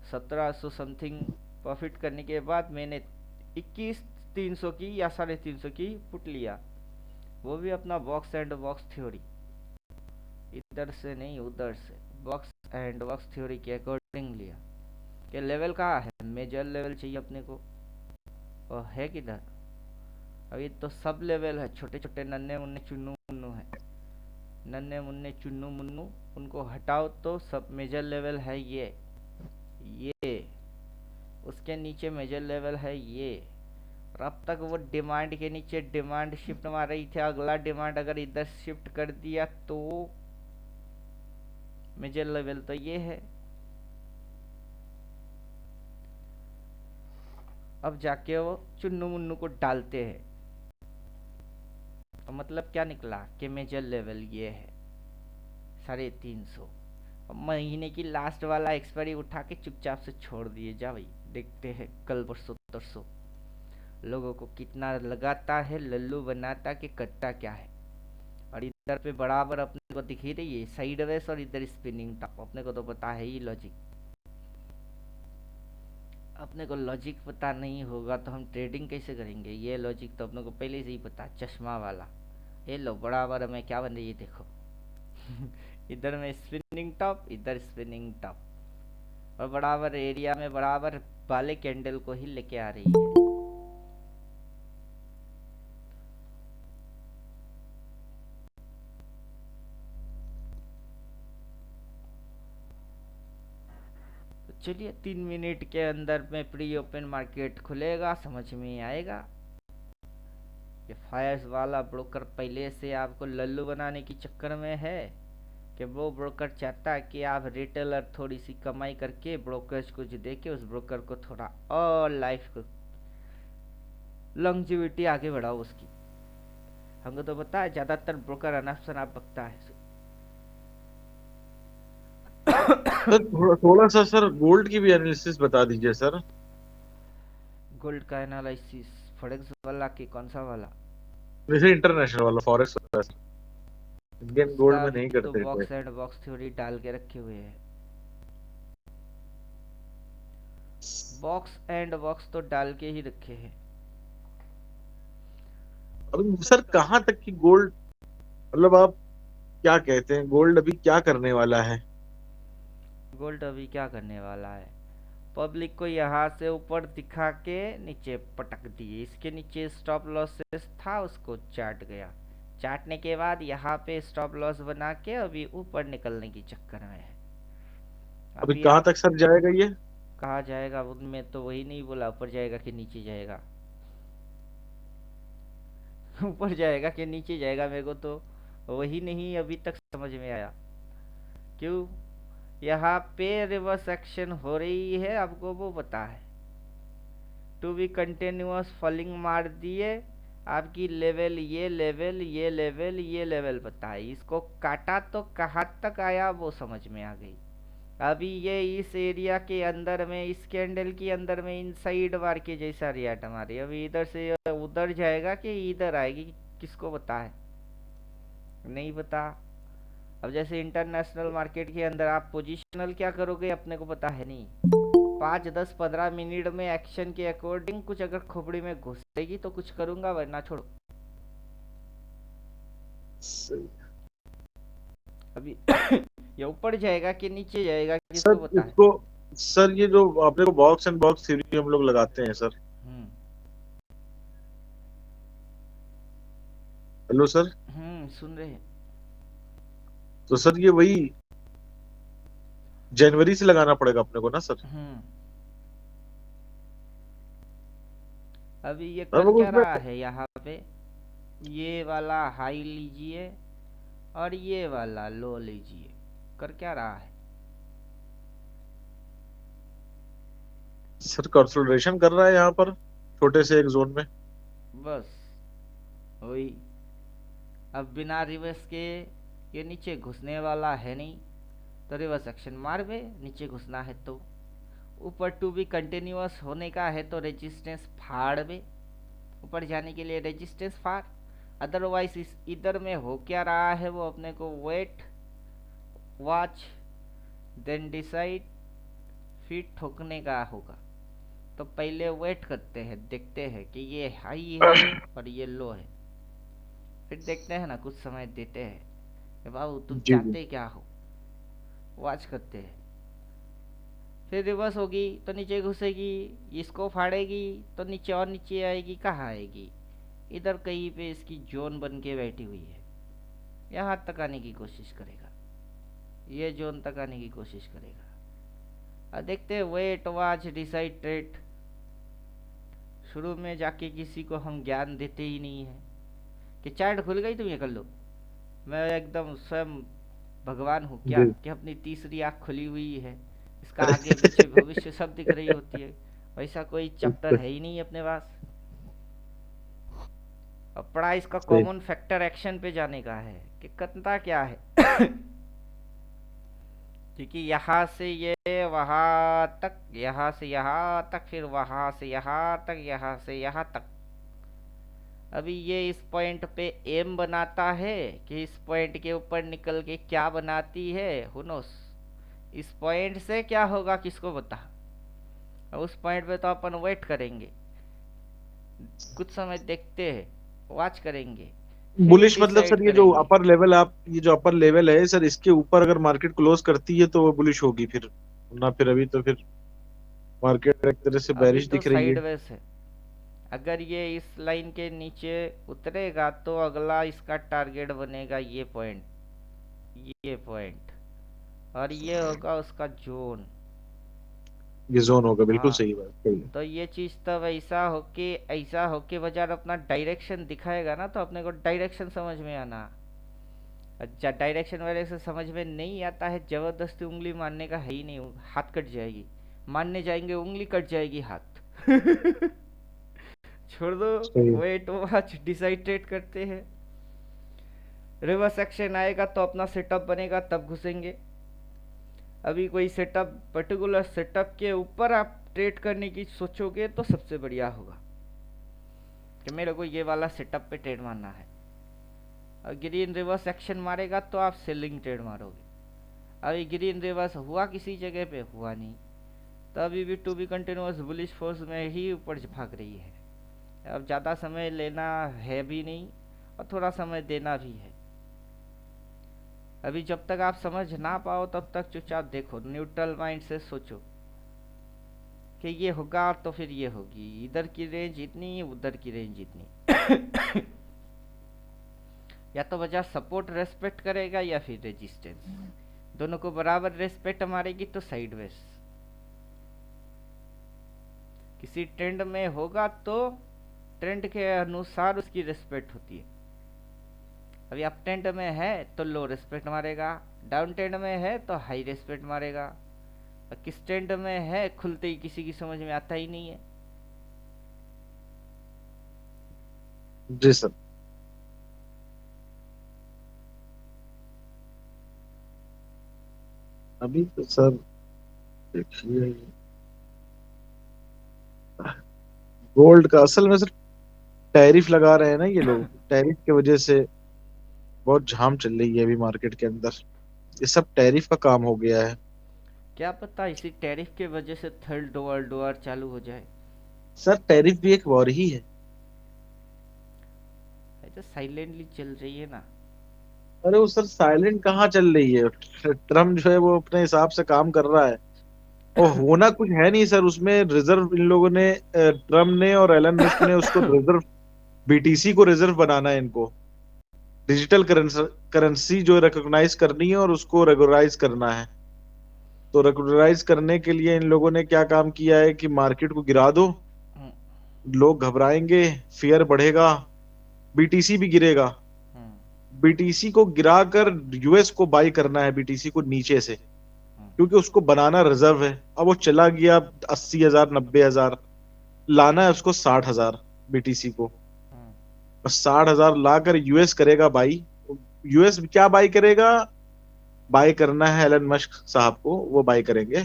1700 समथिंग प्रॉफिट करने के बाद मैंने 21,300 की या 350 की पुट लिया। वो भी अपना बॉक्स एंड बॉक्स थ्योरी, इधर से नहीं उधर से, बॉक्स एंड बॉक्स थ्योरी के अकॉर्डिंग लिया। कि लेवल कहाँ है, मेजर लेवल चाहिए अपने को, और है किधर? अभी तो सब लेवल है, छोटे छोटे नन्हे मुन्ने चुन्नू मुन्नू है। नन्हे मुन्ने चुन्नू मुन्नू उनको हटाओ तो सब मेजर लेवल है। ये उसके नीचे मेजर लेवल है ये। और अब तक वो डिमांड के नीचे डिमांड शिफ्ट मार रही थी, अगला डिमांड अगर इधर शिफ्ट कर दिया तो मेजर लेवल तो ये है। अब जाके वो चुन्नू मुन्नू को डालते हैं, तो मतलब क्या निकला कि मेजर लेवल ये है 350। महीने की लास्ट वाला एक्सपायरी उठा के चुपचाप से छोड़ दिए, जा भाई देखते हैं कल परसों तरसों लोगों को कितना लगाता है, लल्लू बनाता कि करता क्या है। और इधर पे बराबर अपने को दिख ही रही है साइड वेस, और इधर स्पिनिंग टॉप। अपने को तो पता है ही लॉजिक। अपने को लॉजिक पता नहीं होगा तो हम ट्रेडिंग कैसे करेंगे? ये लॉजिक तो अपने को पहले से ही पता, चश्मा वाला। ये लो बराबर में क्या बन रही है देखो। इधर में स्पिनिंग टॉप, इधर स्पिनिंग टॉप, और बराबर एरिया में बराबर वाले कैंडल को ही लेके आ रही है। तो चलिए 3 मिनट के अंदर में प्री ओपन मार्केट खुलेगा, समझ में आएगा। ये फायर्स वाला ब्रोकर पहले से आपको लल्लू बनाने की चक्कर में है कि वो ब्रोकर चाहता है कि आप रिटेलर थोड़ी सी कमाई करके ब्रोकर्स को जो दे के उस ब्रोकर को थोड़ा और लाइफ को लॉन्जिविटी आगे बढ़ाओ उसकी। हमको तो पता है ज़्यादातर ब्रोकर अनाप शनाप बकता है। सर थोड़ा सा सर गोल्ड की भी एनालिसिस बता दीजिए सर। गोल्ड का एनालिसिस फॉरेक्स वाला कि कौन सा वाला? जैसे इंटरनेशनल वाला फॉरेक्स वाला सर, इंडियन गोल्ड उसका में भी नहीं तो करते थे। बॉक्स एंड बॉक्स थ्योरी डाल के रखे हुए हैं। बॉक्स एंड बॉक्स तो डाल के ही रखे हैं। अब सर कहाँ तक की गोल्ड, मतलब आप क्या कहते हैं गोल्ड अभी क्या करने वाला है? गोल्ड अभी क्या करने वाला है? पब्लिक को यहाँ से ऊपर दिखा के नीचे पटक दिए। इसके नीचे स्टॉप लॉसेस था, उसको चाट गया। चाटने के बाद यहाँ पे स्टॉप लॉस बना के अभी ऊपर निकलने की चक्कर में है। अभी अभी कहाँ आप तक सर जाएगा ये? कहाँ जाएगा उनमें तो वही नहीं बोला, ऊपर जाएगा कि नीचे जाएगा। ऊपर जाएगा कि नीचे जाएगा मेरे को तो वही नहीं अभी तक समझ में आया। क्यों? यहाँ पे रिवर्स एक्शन हो रही है, आपको वो पता है। टू बी कंटिन्यूअस फॉलिंग मार दिए, आपकी लेवल ये लेवल ये लेवल ये लेवल पता है। इसको काटा तो कहाँ तक आया वो समझ में आ गई। अभी ये इस एरिया के अंदर में, इस कैंडल के अंदर में इनसाइड मार के जैसा रिएक्ट मारी। अभी इधर से उधर जाएगा कि इधर आएगी, किसको पता है? नहीं पता। अब जैसे इंटरनेशनल मार्केट के अंदर आप पोजिशनल क्या करोगे अपने को पता है नहीं। 5 10 15 मिनट में एक्शन के अकॉर्डिंग कुछ अगर खोपड़ी में घुसेगी तो कुछ करूंगा, वरना छोड़ो। अभी ये ऊपर जाएगा कि नीचे जाएगा किसको सर पता है? इसको, सर ये जो अपने को बॉक्स एंड बॉक्स थ्योरी हम लोग लगाते हैं सर। Hello sir. सुन रहे हैं। तो सर ये वही जनवरी से लगाना पड़ेगा अपने को ना सर? अभी ये सर कर वो क्या उसमें रहा है यहाँ पे? ये वाला हाई लीजिए और ये वाला लो लीजिए। कर क्या रहा है? सर कंसोलिडेशन कर रहा है यहाँ पर छोटे से एक जोन में। बस वही। अब बिना रिवर्स के ये नीचे घुसने वाला है नहीं, तो रिवर्स एक्शन मार बे। नीचे घुसना है तो ऊपर टू बी कंटिन्यूअस होने का है तो रेजिस्टेंस फाड़ बे। ऊपर जाने के लिए रेजिस्टेंस फाड़। अदरवाइज इस इधर में हो क्या रहा है वो अपने को वेट, वॉच, देन डिसाइड, फिर ठोकने का होगा। तो पहले वेट करते हैं, देखते हैं कि ये हाई है और ये लो है। फिर देखते हैं ना, कुछ समय देते हैं कि बाबू तुम जी जी। चाहते क्या हो। वॉच करते हैं। फिर रिवर्स होगी तो नीचे घुसेगी, इसको फाड़ेगी तो नीचे और नीचे आएगी। कहाँ आएगी? इधर कहीं पे इसकी जोन बन के बैठी हुई है। यहाँ तक आने की कोशिश करेगा, ये जोन तक आने की कोशिश करेगा। और देखते हैं वेट, वॉच, डिसाइड, ट्रेड। शुरू में जाके किसी को हम ज्ञान देते ही नहीं है कि चार्ट खुल गई तुम ये कर लो। मैं एकदम स्वयं भगवान हूँ क्या जी। कि अपनी तीसरी आँख खुली हुई है, इसका आगे पीछे भविष्य सब दिख रही होती है। वैसा कोई चैप्टर है ही नहीं अपने पास। अब पड़ा इसका सही। कॉमन फैक्टर एक्शन पे जाने का है कि करता क्या है। क्योंकि यहाँ से ये वहां तक, यहाँ से यहाँ तक, फिर वहां से यहाँ तक, यहाँ से यहाँ तक। अभी ये इस पॉइंट पे एम बनाता है कि इस पॉइंट के ऊपर निकल के क्या बनाती है, हु नोस। इस पॉइंट से क्या होगा किसको पता। उस पॉइंट पे तो अपन वेट करेंगे, कुछ समय देखते हैं, वॉच करेंगे, फिर बुलिश मतलब डिसाइड सर ये जो करेंगे। अपर लेवल, आप ये जो अपर लेवल है सर, इसके ऊपर अगर मार्केट क्लोज करती है तो वो बुलिश होगी फिर ना? फिर अभी तो फिर मार्केट एक तरह से अभी बेरिश तो दिख रही है। साइडवेज है। अगर ये इस लाइन के नीचे उतरेगा तो अगला इसका टारगेट बनेगा ये पॉइंट, ये पॉइंट, और ये होगा उसका जोन। ये जोन होगा, बिल्कुल हाँ, सही बात, सही है। तो ये चीज तब ऐसा होके बाजार अपना डायरेक्शन दिखाएगा ना, तो अपने को डायरेक्शन समझ में आना। अच्छा, डायरेक्शन वाले से समझ में नहीं आता है, जबरदस्ती उंगली मारने का है ही नहीं, हाथ कट जाएगी। मारने जाएंगे उंगली कट जाएगी, हाथ। छोड़ दो। सही है। वेट वॉच डिसाइड करते हैं। रिवर्स एक्शन आएगा तो अपना सेटअप बनेगा, तब घुसेंगे। अभी कोई सेटअप, पर्टिकुलर सेटअप के ऊपर आप ट्रेड करने की सोचोगे तो सबसे बढ़िया होगा कि मेरे को ये वाला सेटअप पे ट्रेड मारना है। और ग्रीन रिवर्स एक्शन मारेगा तो आप सेलिंग ट्रेड मारोगे। अभी ग्रीन रिवर्स हुआ किसी जगह पे, हुआ नहीं, तो अभी भी to be continuous bullish force में ही ऊपर भाग रही है। अब ज़्यादा समय लेना है भी नहीं और थोड़ा समय देना भी है। अभी जब तक आप समझ ना पाओ तब तक चुपचाप देखो, न्यूट्रल माइंड से सोचो। कि ये होगा तो फिर ये होगी, इधर की रेंज इतनी, उधर की रेंज इतनी। या तो बाजार सपोर्ट रेस्पेक्ट करेगा या फिर रेजिस्टेंस, दोनों को बराबर रेस्पेक्ट मारेगी तो साइडवेज। किसी ट्रेंड में होगा तो ट्रेंड के अनुसार उसकी रेस्पेक्ट होती है। अभी अप ट्रेंड में है तो लो रेस्पेक्ट मारेगा, डाउन ट्रेंड में है तो हाई रेस्पेक्ट मारेगा। और किस ट्रेंड में है खुलते ही किसी की समझ में आता ही नहीं है। जी सर। अभी तो सर देखिए, गोल्ड का असल में सर टैरिफ लगा रहे हैं ना ये लोग, टैरिफ की वजह से बहुत झाम चल रही है अभी मार्केट के अंदर। ये सब टैरिफ का काम हो गया है। क्या पता इसी टैरिफ के वजह से थर्ड वर्ल्ड वॉर चालू हो जाए। सर टैरिफ भी एक वॉर ही है। तो साइलेंटली चल रही है ना। अरे वो सर साइलेंट कहाँ चल रही है, ट्रम्प जो है वो अपने हिसाब से काम कर रहा है। वो होना कुछ है नहीं सर, उसमें रिजर्व इन लोगों ने, ट्रम्प ने और एलन मस्क ने उसको रिजर्व, बीटीसी को रिजर्व बनाना है इनको। डिजिटल करेंसी जो रिकॉग्नाइज करनी है और उसको रेगुलराइज करना है। तो रेगुलराइज करने के लिए इन लोगों ने क्या काम किया है कि मार्केट को गिरा दो, हम्म, लोग घबराएंगे, फियर बढ़ेगा, बीटीसी भी गिरेगा। हम्म, बीटीसी को गिराकर यूएस को बाई करना है, बीटीसी को नीचे से, हम्म, क्योंकि उसको बनाना रिजर्व है। अब वो चला गया 80,000 90,000, लाना है उसको 60,000 बीटीसी को। हम्म, और 60,000 लाकर यूएस करेगा बाई। यूएस क्या बाई करेगा, बाई करना है एलन मस्क साहब को, वो बाई करेंगे।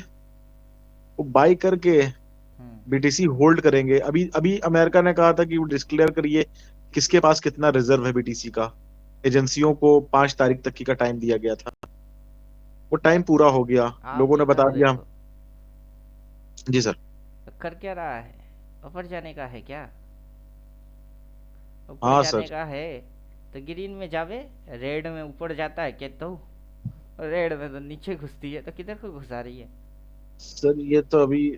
वो बाई करके हम्म। बीटीसी होल्ड करेंगे। अभी अभी अमेरिका ने कहा था कि वो डिस्क्लेयर करिए किसके पास कितना रिजर्व है बीटीसी का। एजेंसियों को 5 तारीख तक की का टाइम दिया गया था, वो टाइम पूरा हो गया, आप लोगों ने इधर बता दिया। देखो, जी सर। कर क्या रहा है। ऊपर जाने का है क्या, ऊपर हाँ जाने सर। का है तो ग्रीन में जावे, रेड में ऊपर जाता है क्या, तो रेड में तो नीचे घुसती है, तो किधर को घुसा रही है। सर ये तो अभी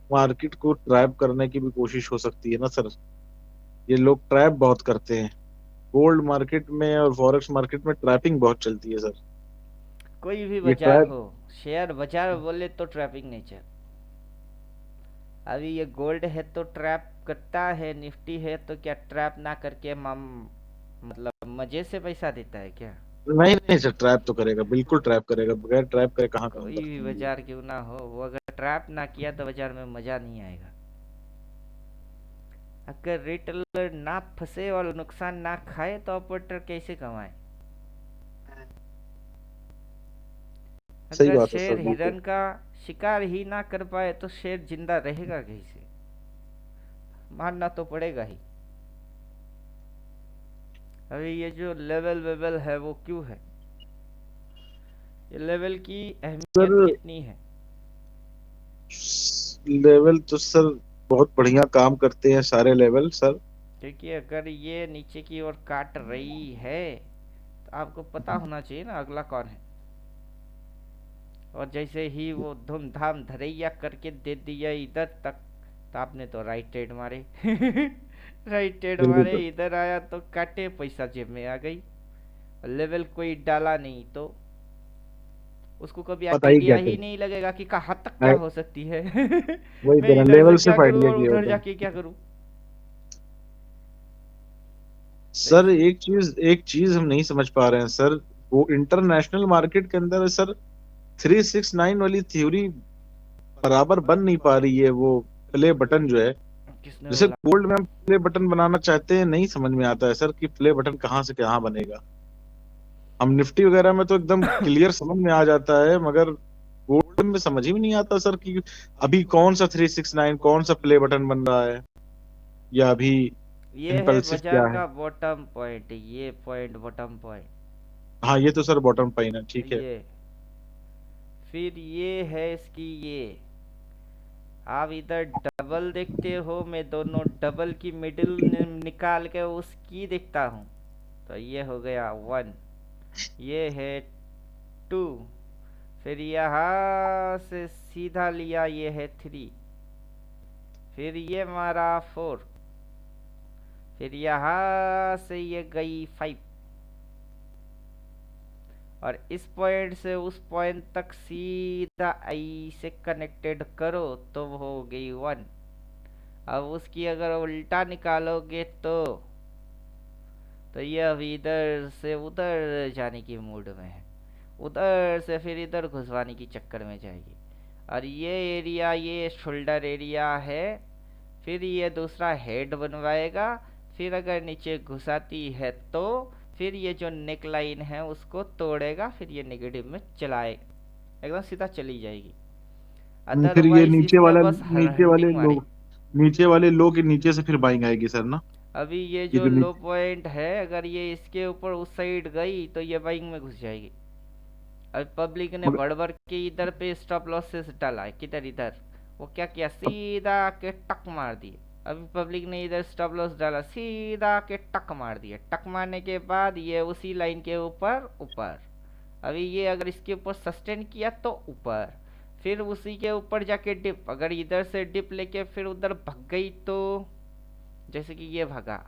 मार्केट को ट्रैप करने की भी कोशिश हो सकती है ना सर। ये लोग ट्रैप बहुत करते हैं, गोल्ड मार्केट में और फॉरेक्स मार्केट में ट्रैपिंग बहुत चलती है सर। कोई भी ये बाजार ट्रैप, हो, शेयर बाजार बोले तो ट्रैपिंग नेचर। अभी ये गोल्ड है तो ट्रैप करता है, निफ्टी है तो क्या ट्रैप ना करके मतलब मजे से पैसा देता है क्या। नहीं नहीं सर, ट्रैप तो करेगा, बिल्कुल ट्रैप करेगा, बगैर ट्रैप करे कहाँ काम कोई भी करते हैं ये। बाजार क्यों ना हो, वो अगर ट्रैप ना किया तो बाजार में मजा नहीं आएगा। अगर रिटेलर ना फंसे और नुकसान ना खाए तो ऑपरेटर कैसे कमाए। सही अगर बात है सर शेर बिल्कुल। हिरन का शिकार ही ना कर पाए तो शेर जिंदा रहेगा कैसे, मारना तो पड़ेगा ही। अभी ये जो लेवल वेवल है वो क्यों है, ये लेवल की सर अहमियत कितनी है। लेवल तो सर बहुत बढ़िया काम करते हैं सारे लेवल सर। क्योंकि अगर ये नीचे की ओर काट रही है तो आपको पता होना चाहिए ना अगला कौन है। और जैसे ही वो धूमधाम धरैया करके दे दिया इधर तक, तो आपने तो राइट ट्रेड मारे। राइट ट्रेड बिल्कुल मारे, सर। इधर आया तो काटे, पैसा जेब में आ गई। लेवल कोई डाला नहीं तो उसको कभी पता ही आइडिया क्या ही करें। नहीं लगेगा कि कहाँ तक क्या हो सकती है। वही मैं तो इधर लेवल से क्या सिर्फ करूँ आइडिया और किया उधर होता है। जाके क्या करूँ। तो सर एक चीज हम नहीं समझ पा रहे हैं सर, वो इंटरनेशनल मार्केट के अंदर सर 369 वाली थ्योरी बराबर बन नहीं पा रही है। वो प्ले बटन जो है, किसने जैसे बोला। गोल्ड में हम प्ले बटन बनाना चाहते हैं, नहीं समझ में आता है सर कि प्ले बटन कहाँ से कहाँ बनेगा। हम निफ्टी वगैरह में तो एकदम क्लियर समझ में आ जाता है, मगर गोल्ड में समझ ही नहीं आता सर कि अभी कौन सा 369, कौन सा प्ले बटन बन रहा है, या अभी ये है इम्पल्सिव बाजार क्या है। का बॉटम पॉइंट, ये पॉइंट बॉटम पॉइंट। हाँ ये तो सर बॉटम पाइन है, ठीक है। ये फिर ये है इसकी ये, आप इधर डबल देखते हो, मैं दोनों डबल की मिडिल निकाल के उसकी देखता हूँ। तो ये हो गया 1, ये है 2, फिर यहाँ से सीधा लिया ये है 3, फिर ये मारा 4, फिर यहाँ से ये गई 5, और इस पॉइंट से उस पॉइंट तक सीधा आई से कनेक्टेड करो तो वो हो गई 1। अब उसकी अगर उल्टा निकालोगे तो ये अभी इधर से उधर जाने की मूड में है, उधर से फिर इधर घुसवाने की चक्कर में जाएगी। और ये एरिया, ये शोल्डर एरिया है, फिर ये दूसरा हेड बनवाएगा, फिर अगर नीचे घुसाती है तो फिर ये जो नेक लाइन है उसको तोड़ेगा, फिर ये नेगेटिव में चलाए, एकदम सीधा चली जाएगी। फिर ये अदरवाइज इसमें बस हंटिंग मारी। नीचे वाले लो के नीचे से फिर बाइंग आएगी सर ना? अभी ये ये जो जो लो पॉइंट है, अगर ये इसके ऊपर उस साइड गई तो ये बाइंग में घुस जाएगी। अभी पब्लिक ने मगर बढ़ के इधर पे स्टॉप लॉसेस डाला है, किधर इधर, वो क्या किया, सीधा के टक मार दिए। अभी पब्लिक ने इधर स्टॉप लॉस डाला, सीधा के टक मार दिए। टक मारने के बाद ये उसी लाइन के ऊपर ऊपर, अभी ये अगर इसके ऊपर सस्टेन किया तो ऊपर, फिर उसी के ऊपर जाके डिप, अगर इधर से डिप लेके फिर उधर भाग गई तो, जैसे कि ये भागा,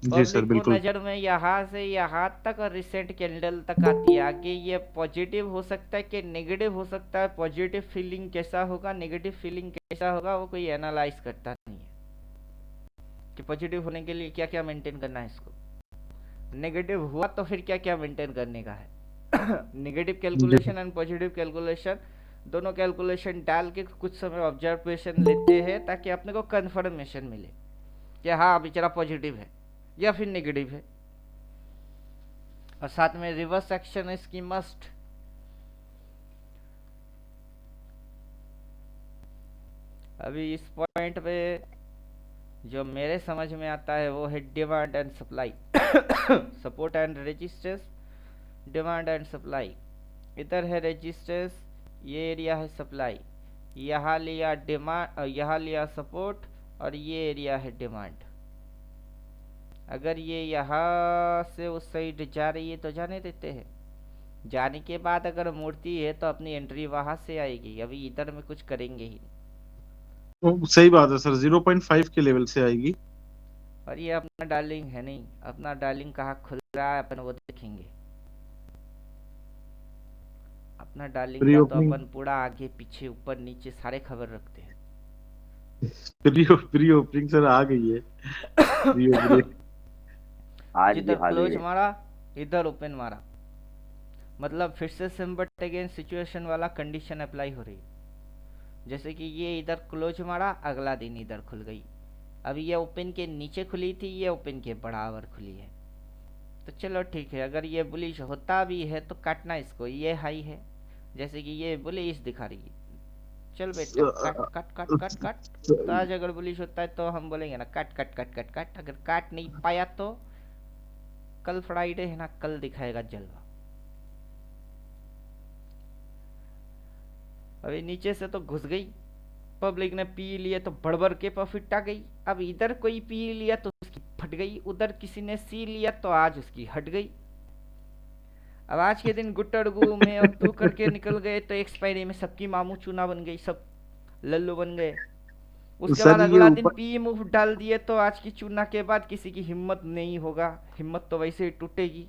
जी सर पब्लिक को बिल्कुल। नजर में यहाँ से यहाँ तक और रिसेंट कैंडल तक आती है। आगे ये पॉजिटिव हो सकता है कि नेगेटिव हो सकता है, पॉजिटिव फीलिंग कैसा होगा, नेगेटिव फीलिंग कैसा होगा, वो कोई एनालाइज करता नहीं है कि पॉजिटिव होने के लिए क्या क्या मेंटेन करना है इसको, नेगेटिव हुआ तो फिर क्या क्या मेंटेन करने का है। Negative calculation and positive calculation, दोनों कैलकुलेशन डाल के कुछ समय ऑब्जर्वेशन लेते हैं ताकि अपने को कंफर्मेशन मिले कि हाँ बेचारा पॉजिटिव है या फिर नेगेटिव है। और साथ में रिवर्स एक्शन इसकी मस्ट। अभी इस पॉइंट पे जो मेरे समझ में आता है वो है demand and supply, support and resistance, demand and supply. इधर है रेजिस्टेंस, ये एरिया है सप्लाई, यहाँ लिया डिमांड, यहाँ लिया सपोर्ट, और ये एरिया है डिमांड। अगर ये यहाँ से उस साइड जा रही है तो जाने देते हैं, जाने के बाद अगर मूर्ति है तो अपनी एंट्री वहां से आएगी, अभी इधर में कुछ करेंगे ही नहीं। सही बात है सर, 0.5 के लेवल से आएगी। और ये अपना डार्लिंग है नहीं, अपना डार्लिंग कहाँ खुल रहा है अपन वो देखेंगे। अपना डार्लिंग प्री का तो ओपनिंग अपन पूरा आगे पीछे ऊपर नीचे सारे खबर रखते हैं। प्री ओपनिंग सर आ गई है। प्री ओपनिंग आज जिधर दिखा क्लोज देंगे। मारा इधर ओपन मारा, मतलब फिर से सिम्बट अगेन सिचुएशन वाला कंडीशन अप्लाई हो रही है। जैसे कि ये इधर क्लोज मारा, अगला दिन इधर खुल गई। अभी ये ओपन के नीचे खुली थी, ये ओपन के बराबर खुली है, तो चलो ठीक है। अगर ये बुलिश होता भी है तो काटना इसको, ये हाई है, जैसे कि ये बुलिश दिखा रही है, चल बेटा काट काट काट काट काट। तो आज अगर बुलिश होता है तो हम बोलेंगे ना काट काट काट काट काट, अगर काट नहीं पाया तो कल फ्राइडे है ना, कल दिखाएगा जलवा। अभी नीचे से तो घुस गई, पब्लिक ने पी लिया तो बढ़ के प्रॉफिट आ गई। अब इधर कोई पी लिया तो उसकी फट गई, उधर किसी ने सी लिया तो आज उसकी हट गई। अब आज के दिन गुट्टड़गू में और तू करके निकल गए तो एक्सपायरी में सबकी मामू चूना बन गई, सब लल्लू बन गए। उसके बाद सर ये अगला दिन ऊपर पी मूव डाल दिए तो आज की चूना के बाद किसी की हिम्मत नहीं होगा, हिम्मत तो वैसे ही टूटेगी।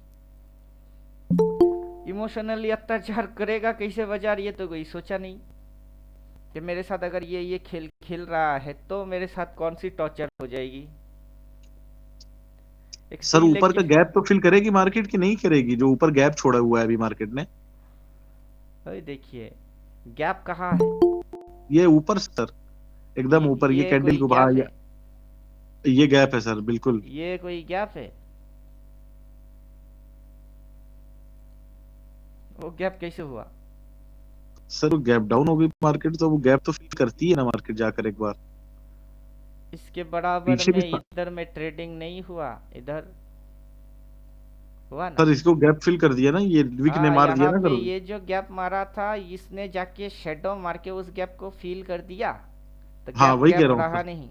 इमोशनली अत्याचार करेगा कैसे बाजार, ये तो कोई सोचा नहीं कि मेरे साथ अगर ये खेल खेल रहा है तो मेरे साथ कौन सी टॉर्चर हो जाएगी। एक सर सी ऊपर का लेके, गैप तो फिल करेगी मार्केट की नहीं करेगी, जो ऊपर गैप छोड़ा हुआ है अभी मार्केट ने? अरे देखिए गैप कहाँ है, ये ऊपर सर, एकदम ऊपर, ये ये कैंडल कोई को गैप बाहर, है, ये गैप है सर बिल्कुल। ये कोई गैप है, वो गैप कैसे हुआ? सर वो गैप डाउन हो गई मार्केट, तो वो गैप तो फिल करती है ना मार्केट जाकर एक बार। इसके बराबर पीछे भी में इधर में ट्रेडिंग नहीं हुआ, इधर हुआ ना। सर इसको गैप फिल कर दिया ना, ये विक ने हाँ मार दिया यहाँ ना पे सर। ये जो गैप मारा था इसने जाके शेडो मार के उस गैप को फील कर दिया, तो हाँ गैप वही कह गैप रहा हूँ रहा सर। नहीं।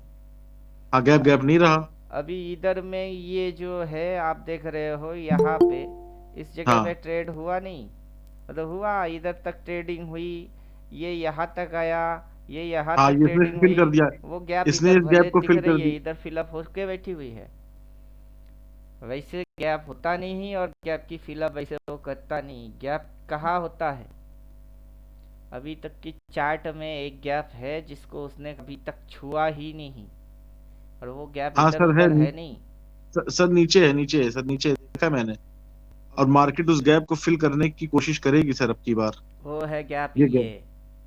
हाँ गैप गैप नहीं रहा। अभी इधर में ये जो है आप देख रहे हो यहाँ पे, इस जगह पे हाँ ट्रेड हुआ नहीं, मतलब हुआ इधर तक ट्रेडिंग हुई, ये यहाँ तक आया, ये यहाँ हाँ, तक ये इसने ट्रेडिंग फिल कर हुई, दिया, वो गैप इसने इधर इस भले गैप को दिख फिल कर रही है, दी। इधर फिलअप होके बैठी हुई है। वैसे गैप होता नहीं, और गैप की फिलअप वैसे वो करता नहीं। गैप कहाँ होता है? अभी तक की चार्ट में एक गैप है जिसको उसने अभी तक छुआ ही नहीं, और वो गैप हाँ इधर सर, है उधर है नहीं। सर नीचे है, नीचे है सर, नीचे है, देखा मैंने। और मार्केट उस गैप को फिल करने की कोशिश करेगी सर अब की बार। वो है गैप ये ये। गैप,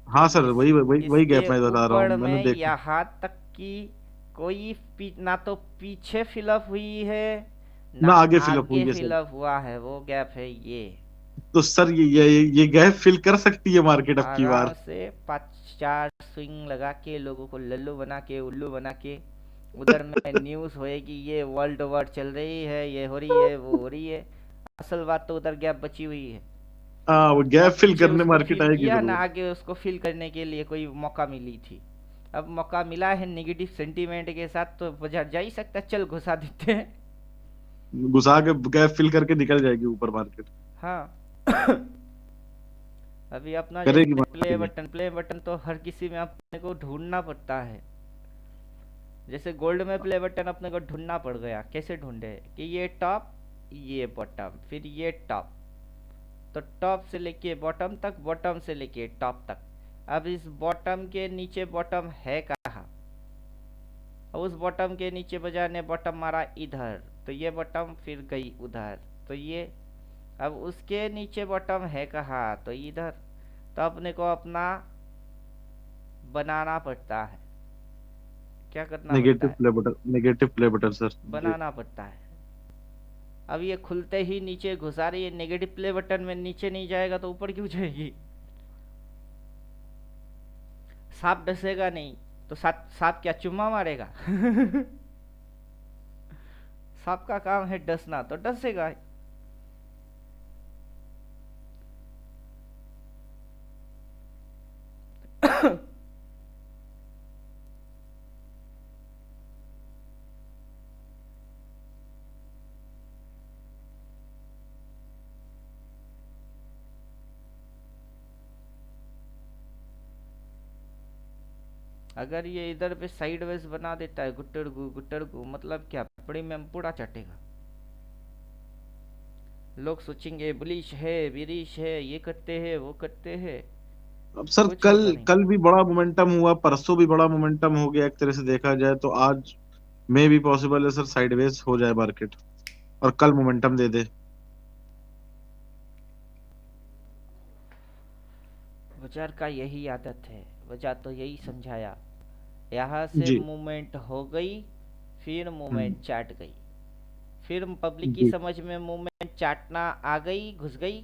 तो हाँ सर, इस वही वही वही इसके गैप मैं बता रहा ऊपर हूँ, मैंने में देखा। यहाँ तक कि कोई ना तो पीछे फिलअप हुई है, ना ना आगे फिलअप आगे हुई है सर। फिलअप हुआ है, वो गैप है ये। तो सर ये गैप फिल कर सकती है मार्केट अब की आराम बार। से पाँच चार स्विंग लगा के, लोगों को लल्लू बना के, उल्लू बना के, उधर में न्यूज़ होएगी ये वर्ल्ड वॉर चल रही है, ये हो रही है, वो हो रही है। असल बात तो उधर गैप बची हुई है। हाँ, वो ना गैप फिल पीछे करने उसको मार्केट फिल आएगी किया, ना जरूर। आगे उसको फिल करने के लिए कोई मौका मिली थी। अब मौका मिला है नेगेटिव सेंटीमेंट के साथ, तो बाजार जा ही सकता है, चल घुसा देते हैं। घुसा के गैप फिल करके निकल जाएगी ऊपर मार्केट। हाँ। अभी अपना करेगी जैसे मार्केट ये। प्ले बटन तो हर किसी में अपने को ढूंढना पड़ता है। जैसे गोल्ड में प्ले बटन अपने को ढूंढना पड़ गया, कैसे ढूंढे कि ये टॉप, ये बॉटम, फिर ये टॉप। तो टॉप से लेके बॉटम तक, बॉटम से लेके टॉप तक। अब इस बॉटम के नीचे बॉटम है कहाँ? उस बॉटम के नीचे बाजार ने बॉटम मारा इधर, तो ये बॉटम फिर गई उधर, तो ये अब उसके नीचे बॉटम है कहाँ? तो इधर। तो अपने को अपना बनाना पड़ता है। क्या करना पड़ता है? नेगेटिव प्ले बटन सर जी। बनाना पड़ता है। अब ये खुलते ही नीचे घुसा रही है, नेगेटिव प्ले बटन में नीचे नहीं जाएगा तो ऊपर क्यों जाएगी? सांप डसेगा नहीं तो सांप क्या चुम्मा मारेगा? सांप का काम है डसना, तो डसेगा। अगर ये इधर पे साइडवेज बना देता है, गुट्टर गु, मतलब क्या बड़ी में पूरा चटेगा। लोग सोचेंगे बुलिश है, बिरिश है, ये करते हैं, वो करते हैं। अब सर, कुछ कल होता नहीं। कल भी बड़ा मोमेंटम हुआ, परसों भी बड़ा मोमेंटम हो गया, एक तरह से देखा जाए तो आज में भी पॉसिबल है सर साइडवेज हो जाए मार्केट, और कल मोमेंटम दे दे। बाजार का यही आदत है, बाजार तो यही समझाया। यहाँ से जी। मूवमेंट हो गई, फिर हम्म, मूवमेंट चाट गई, फिर पब्लिक की जी। समझ में मूवमेंट चाटना आ गई, घुस गई,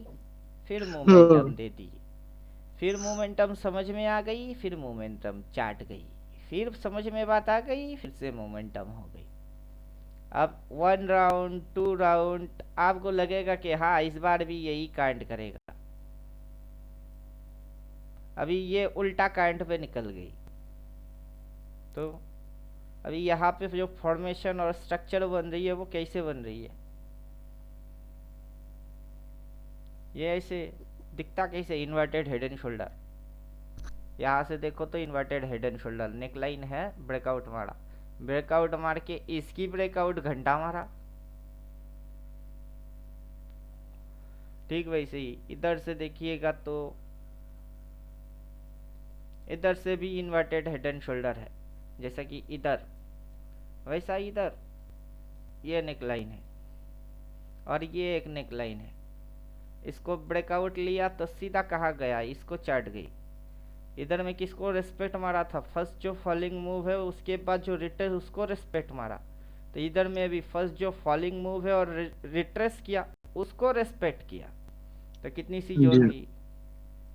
फिर मोमेंटम हाँ, दे दी। फिर मोमेंटम समझ में आ गई, फिर मोमेंटम चाट गई, फिर समझ में बात आ गई, फिर से मोमेंटम हो गई। अब 1 राउंड 2 राउंड आपको लगेगा कि हाँ इस बार भी यही कांड करेगा। अभी ये उल्टा कांड पे निकल गई। तो अभी यहाँ पे जो फॉर्मेशन और स्ट्रक्चर बन रही है वो कैसे बन रही है? ये ऐसे दिखता कैसे? Inverted head and shoulder. यहाँ से देखो तो inverted head and shoulder, neckline है, ब्रेकआउट मारा, ब्रेकआउट मार के इसकी ब्रेकआउट घंटा मारा। ठीक वैसे ही इधर से देखिएगा तो इधर से भी इन्वर्टेड हेड एंड शोल्डर है, जैसा कि इधर, वैसा इधर ये नेकलाइन है, और ये एक नेकलाइन है। इसको ब्रेकआउट लिया तो सीधा कहाँ गया? इसको चाट गई। इधर में किसको रेस्पेक्ट मारा था? फर्स्ट जो फॉलिंग मूव है उसके बाद जो रिट्रेस, उसको रेस्पेक्ट मारा। तो इधर में भी फर्स्ट जो फॉलिंग मूव है और रिट्रेस किया, उसको रेस्पेक्ट किया। तो कितनी सी जी। जोन हुई?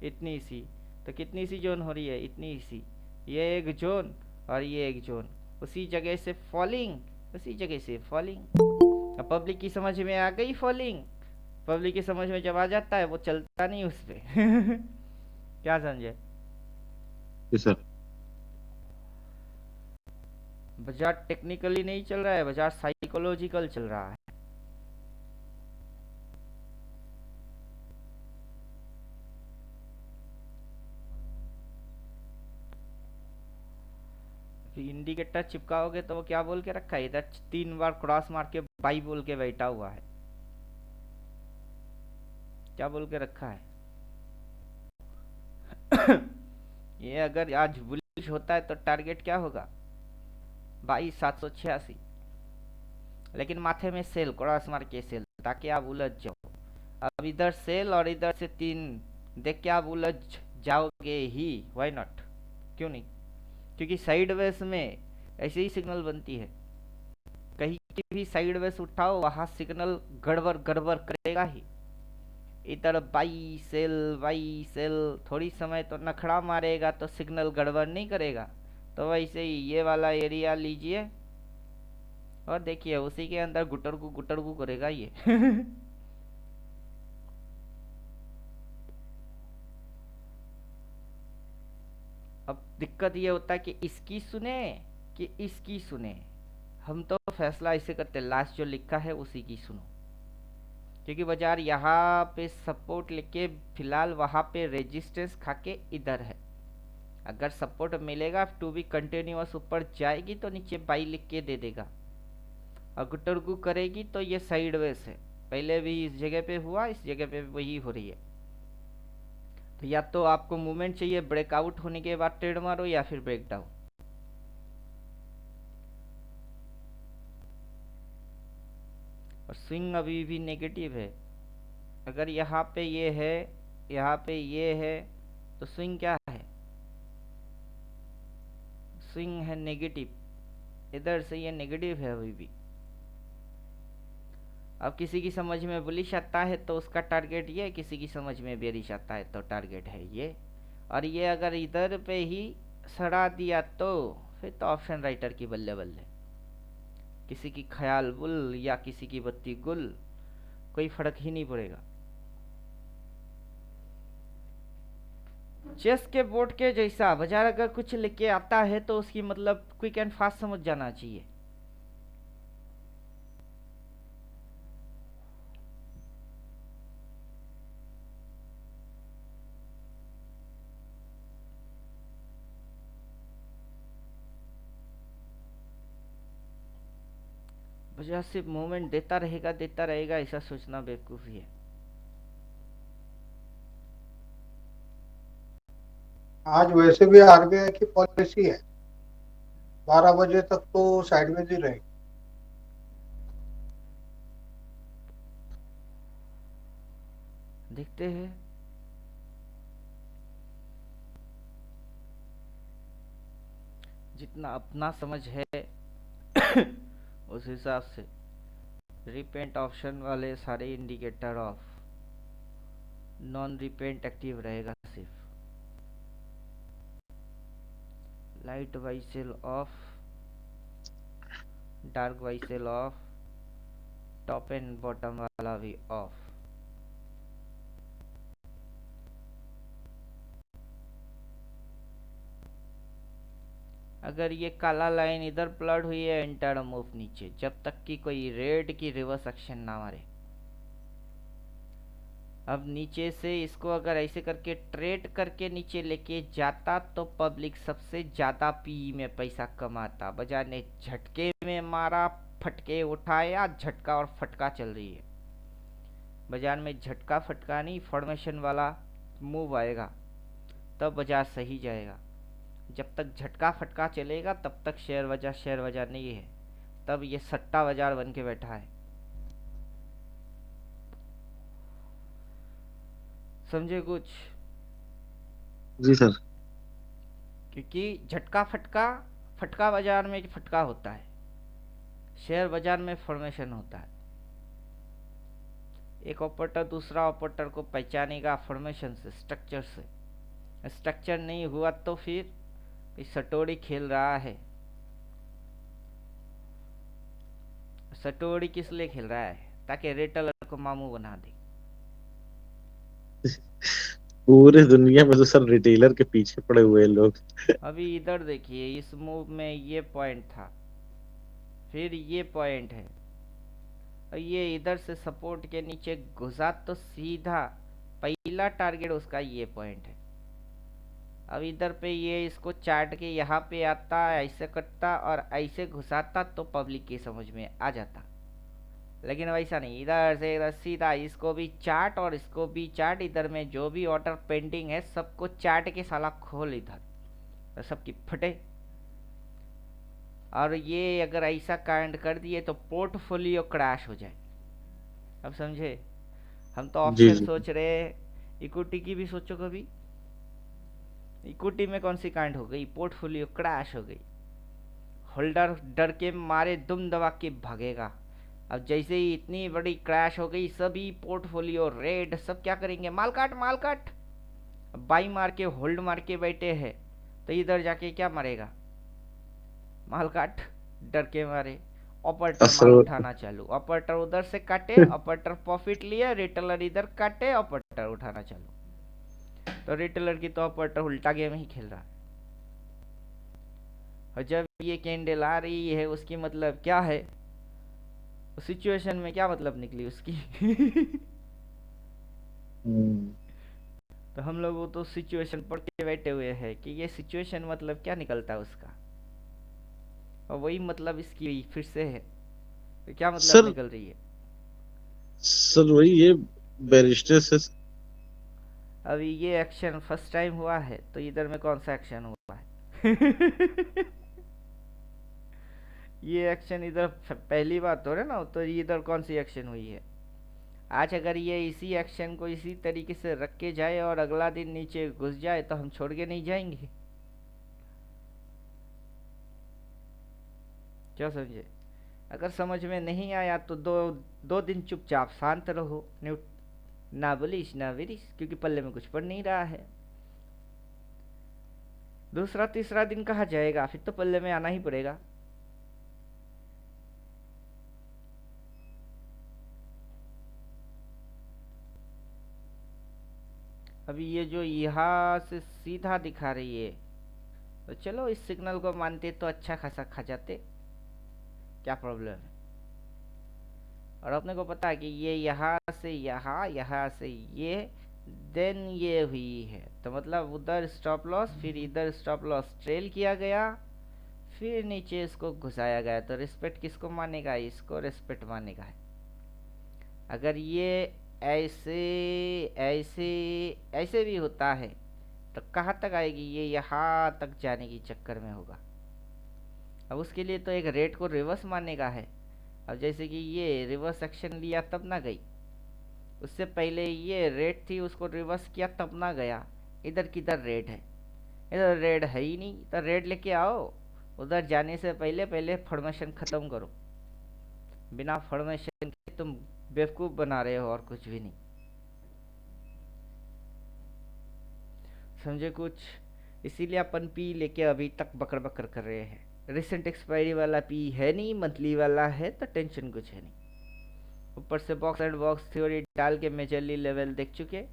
इतनी सी। तो कितनी सी जोन हो रही है? इतनी सी। ये एक जोन और ये एक जोन, उसी जगह से फॉलिंग, उसी जगह से फॉलिंग। अब पब्लिक की समझ में आ गई फॉलिंग। पब्लिक की समझ में जब आ जाता है वो चलता नहीं उस पे। क्या समझे? जी सर। बाजार टेक्निकली नहीं चल रहा है, बाजार साइकोलॉजिकल चल रहा है। इंडिकेटर चिपकाओगे तो वो क्या बोल के रखा है, इधर 3 बार क्रॉस मार के बाई बोल के बैठा हुआ है। क्या बोल के रखा है? ये अगर आज बुलिश होता है तो टारगेट क्या होगा? 22,786। लेकिन माथे में सेल, क्रॉस मार के सेल, ताकि आप उलझ जाओ। अब इधर सेल और इधर से 3 देख के आप उलझ जाओगे ही। Why not? क्यों नहीं? क्योंकि साइडवेज में ऐसे ही सिग्नल बनती है। कहीं की भी साइडवेज उठाओ, वहां सिग्नल गड़बड़ गड़बड़ करेगा ही। इधर बाई सेल थोड़ी समय तो नखड़ा मारेगा तो सिग्नल गड़बड़ नहीं करेगा। तो वैसे ही ये वाला एरिया लीजिए और देखिए उसी के अंदर गुटरगू करेगा ये। अब दिक्कत ये होता है कि इसकी सुने कि इसकी सुने। हम तो फैसला इसे करते, लास्ट जो लिखा है उसी की सुनो। क्योंकि बाजार यहाँ पे सपोर्ट लेके फिलहाल वहां पे रेजिस्टेंस खाके इधर है। अगर सपोर्ट मिलेगा टू बी कंटिन्यूअस ऊपर जाएगी तो नीचे बाई लिख के दे देगा। और गुटरगु करेगी तो ये साइडवेज है। पहले भी इस जगह पे हुआ, इस जगह पे वही हो रही है। तो या तो आपको मूवमेंट चाहिए ब्रेकआउट होने के बाद ट्रेड मारो, या फिर ब्रेकडाउन। और स्विंग अभी भी नेगेटिव है। अगर यहाँ पे ये है, यहाँ पे ये है, तो स्विंग क्या है? स्विंग है नेगेटिव। इधर से ये नेगेटिव है अभी भी। अब किसी की समझ में बुलिश आता है तो उसका टारगेट ये, किसी की समझ में बेरिश आता है तो टारगेट है ये। और ये अगर इधर पे ही सड़ा दिया तो फिर तो ऑप्शन राइटर की बल्ले बल्ले। किसी की ख्याल बुल या किसी की बत्ती गुल, कोई फर्क ही नहीं पड़ेगा। चेस के बोर्ड के जैसा बाजार अगर कुछ लेके आता है तो उसकी मतलब क्विक एंड फास्ट समझ जाना चाहिए। बाजार सिर्फ मूवमेंट देता रहेगा ऐसा सोचना बेवकूफ़ी है। आज वैसे भी आरबीआई की पॉलिसी है 12 बजे तक तो साइडवेज ही रहेगी। देखते हैं। जितना अपना समझ है उस हिसाब से रिपेंट ऑप्शन वाले सारे indicator off, non repaint active रहेगा सिर्फ। Light buy sell off, dark buy sell off, top and bottom वाला भी ऑफ। अगर ये काला लाइन इधर प्लॉट हुई है, एंटर मूव नीचे, जब तक कि कोई रेड की रिवर्स एक्शन ना मारे। अब नीचे से इसको अगर ऐसे करके ट्रेड करके नीचे लेके जाता तो पब्लिक सबसे ज्यादा पी में पैसा कमाता। बाजार ने झटके में मारा, फटके उठाया, झटका और फटका चल रही है। बाजार में झटका फटका नहीं, फॉर्मेशन वाला मूव आएगा तब बाजार सही जाएगा। जब तक झटका फटका चलेगा तब तक शेयर बाजार नहीं है, तब ये सट्टा बाजार बन के बैठा है। समझे कुछ? जी सर। क्योंकि झटका फटका, फटका बाजार में फटका होता है, शेयर बाजार में फॉर्मेशन होता है। एक ऑपरेटर दूसरा ऑपरेटर को पहचानेगा फॉर्मेशन से, स्ट्रक्चर से। स्ट्रक्चर नहीं हुआ तो फिर सटोरी खेल रहा है। सटोरी किस लिए खेल रहा है? ताकि रिटेलर को मामू बना दे। पूरे दुनिया में तो सर रिटेलर के पीछे पड़े हुए लोग। अभी इधर देखिए, इस मूव में ये पॉइंट था, फिर ये पॉइंट है, और ये इधर से सपोर्ट के नीचे घुसा तो सीधा पहला टारगेट उसका ये पॉइंट है। अब इधर पे ये इसको चाट के यहाँ पे आता, ऐसे करता और ऐसे घुसाता तो पब्लिक की समझ में आ जाता। लेकिन वैसा नहीं, इधर से इधर सीधा इसको भी चाट और इसको भी चाट, इधर में जो भी वाटर पेंटिंग है सबको चाट के साला खोल इधर, तो सबकी फटे। और ये अगर ऐसा कांड कर दिए तो पोर्टफोलियो क्रैश हो जाए। अब समझे? हम तो जी ऑप्शन जी। सोच रहे, इक्विटी की भी सोचो कभी। इक्विटी में कौन सी कांड हो गई? पोर्टफोलियो क्रैश हो गई। होल्डर डर के मारे दुम दबा के भागेगा। अब जैसे ही इतनी बड़ी क्रैश हो गई, सभी पोर्टफोलियो रेड, सब क्या करेंगे? माल काट माल काट। बाई मार के होल्ड मार के बैठे हैं, तो इधर जाके क्या मारेगा? माल काट, डर के मारे। ऑपरेटर माल असल उठाना चालू, ऑपरेटर उधर से काटे, ऑपरेटर प्रॉफिट लिए, रिटेलर इधर काटे, ऑपरेटर उठाना चालू। तो रिटेलर की तो ऑपरेटर उल्टा गेम ही खेल रहा है। और जब ये कैंडल आ रही है, उसकी मतलब क्या है? सिचुएशन में क्या मतलब निकली उसकी? तो हम लोग वो तो सिचुएशन पढ़ के बैठे हुए हैं कि ये सिचुएशन मतलब क्या निकलता है उसका, और वही मतलब इसकी फिर से है। तो क्या मतलब सर, निकल रही है? सर वही ये बैरिस्टर से। अभी ये एक्शन फर्स्ट टाइम हुआ है, तो इधर में कौन सा एक्शन हुआ है? ये एक्शन इधर पहली बात हो रहा है ना, तो इधर कौन सी एक्शन हुई है? आज अगर ये इसी एक्शन को इसी तरीके से रख के जाए और अगला दिन नीचे घुस जाए तो हम छोड़ के नहीं जाएंगे। क्या समझे? अगर समझ में नहीं आया तो दो दो दिन चुपचाप शांत रहो, ना बोलिस ना विरिस, क्योंकि पल्ले में कुछ पड़ नहीं रहा है। दूसरा तीसरा दिन कहा जाएगा, फिर तो पल्ले में आना ही पड़ेगा। अभी ये जो यहाँ से सीधा दिखा रही है, तो चलो इस सिग्नल को मानते तो अच्छा खासा खा जाते, क्या प्रॉब्लम है? और अपने को पता है कि ये यहाँ से यहाँ, यहाँ से ये, देन ये हुई है, तो मतलब उधर स्टॉप लॉस, फिर इधर स्टॉप लॉस ट्रेल किया गया, फिर नीचे इसको घुसाया गया। तो रिस्पेक्ट किसको मानेगा? इसको रिस्पेक्ट मानेगा है। अगर ये ऐसे ऐसे ऐसे भी होता है तो कहाँ तक आएगी? ये यहाँ तक जाने की चक्कर में होगा। अब उसके लिए तो एक रेट को रिवर्स मानने का है। अब जैसे कि ये रिवर्स एक्शन लिया तब ना गई, उससे पहले ये रेट थी, उसको रिवर्स किया तब ना गया। इधर किधर रेट है? इधर रेट है ही नहीं, तो रेट लेके आओ। उधर जाने से पहले पहले फॉर्मेशन खत्म करो। बिना फॉर्मेशन के तुम बेवकूफ़ बना रहे हो और कुछ भी नहीं। समझे कुछ? इसीलिए अपन पी लेके अभी तक बकर बकर कर रहे हैं। रिसेंट एक्सपायरी वाला पी है नहीं, मंथली वाला है, तो टेंशन कुछ है नहीं। ऊपर से बॉक्स एंड बॉक्स थ्योरी डाल के मेजरली लेवल देख चुके।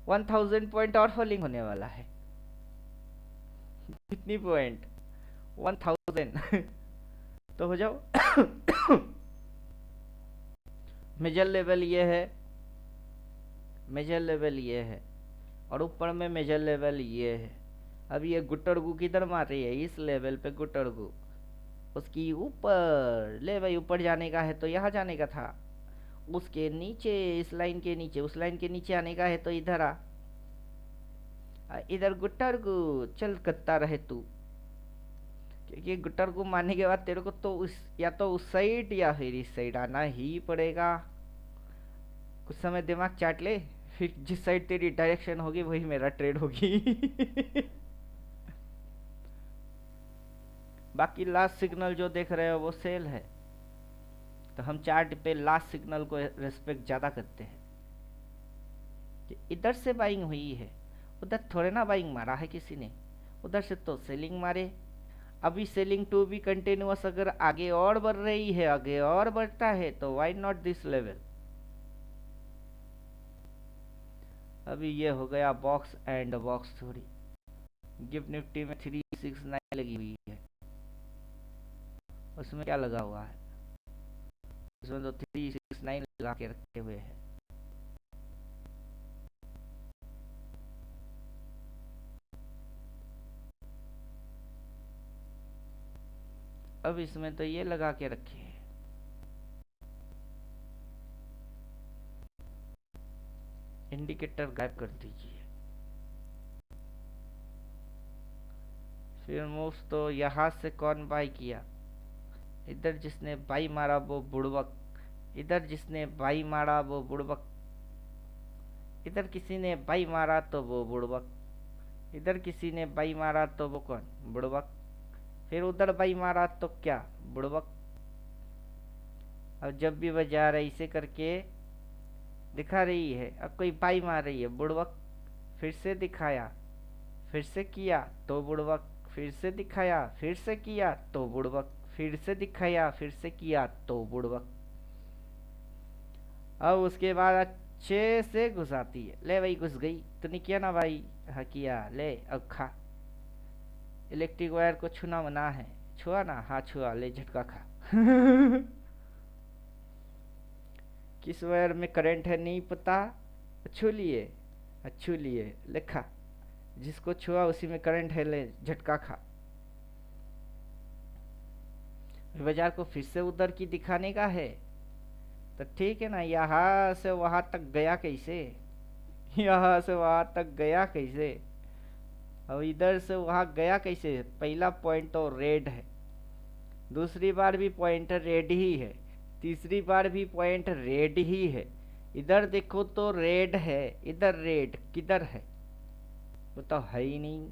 1000 पॉइंट और फॉलिंग होने वाला है। कितनी पॉइंट? 1000। तो हो जाओ। मेजर लेवल ये है, मेजर लेवल ये है, और ऊपर में मेजर लेवल ये है। अब ये गुटरगु किधर मार रही है? इस लेवल पे गुटरगु, उसकी ऊपर ले भाई, ऊपर जाने का है तो यहाँ जाने का था, उसके नीचे, इस लाइन के नीचे, उस लाइन के नीचे आने का है तो इधर आ। इधर गुटरगु चल करता रहे तू, क्योंकि गुटरगु मारने के बाद तेरे को तो उस, या तो उस साइड या फिर इस साइड आना ही पड़ेगा। कुछ समय दिमाग चाट ले, फिर जिस साइड तेरी डायरेक्शन होगी वही मेरा ट्रेड होगी। बाकी लास्ट सिग्नल जो देख रहे हो वो सेल है, तो हम चार्ट पे लास्ट सिग्नल को रेस्पेक्ट ज़्यादा करते हैं कि इधर से बाइंग हुई है, उधर थोड़े ना बाइंग मारा है किसी ने, उधर से तो सेलिंग मारे। अभी सेलिंग टू भी कंटिन्यूअस अगर आगे और बढ़ रही है, आगे और बढ़ता है, तो वाई नॉट दिस लेवल। अभी ये हो गया box and box theory. Gift Nifty में 369 लगी हुई है, उसमें क्या लगा हुआ है? उसमें तो 369 लगा के रखे हुए हैं। अब इसमें तो ये लगा के रखे हैं, इंडिकेटर गायब कर दीजिए। फिर मूव्स तो यहाँ से कौन बाई किया, इधर जिसने बाई मारा वो बुड़बक, इधर जिसने बाई मारा वो बुड़बक, इधर किसी ने बाई मारा तो वो बुड़बक, इधर किसी ने बाई मारा तो वो कौन, बुड़बक, फिर उधर बाई मारा तो क्या, बुड़बक। अब जब भी बाजार ऐसे करके दिखा रही है, अब कोई बाई मार रही है, बुड़बक, फिर से दिखाया, फिर से किया तो बुड़बक, फिर से दिखाया, फिर से किया तो बुड़बक, फिर से दिखाया, फिर से किया तो बुड़बक। अब उसके बाद अच्छे से घुसाती है, ले भाई घुस गई, तूने किया ना भाई, हाँ किया, ले अब खा। इलेक्ट्रिक वायर को छूना मना है, छुआ ना, हाँ छुआ, ले झटका खा। किस वायर में करंट है नहीं पता, छू लिए, छू लिए, ले खा, जिसको छुआ उसी में करंट है, ले झटका खा। बाजार को फिर से उधर की दिखाने का है तो ठीक है ना, यहाँ से वहां तक गया कैसे, यहाँ से वहां तक गया कैसे, और इधर से वहां गया कैसे। पहला पॉइंट तो रेड है, दूसरी बार भी पॉइंट रेड ही है, तीसरी बार भी पॉइंट रेड ही है, इधर देखो तो रेड है, इधर रेड किधर है, वो तो है ही नहीं।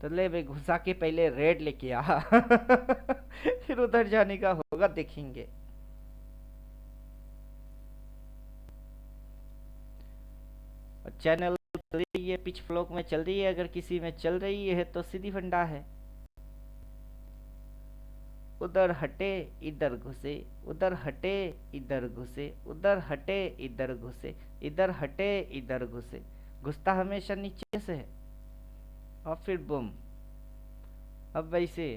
तो ले भाई घुसा के पहले रेड लेके आ। फिर उधर जाने का होगा, देखेंगे। चैनल चल रही है, पिच फ्लोक में चल रही है, अगर किसी में चल रही है तो सीधी फंडा है। उधर हटे इधर घुसे, उधर हटे इधर घुसे, उधर हटे इधर घुसे, इधर हटे इधर घुसे, घुसता हमेशा नीचे से है, और फिर बुम। अब वैसे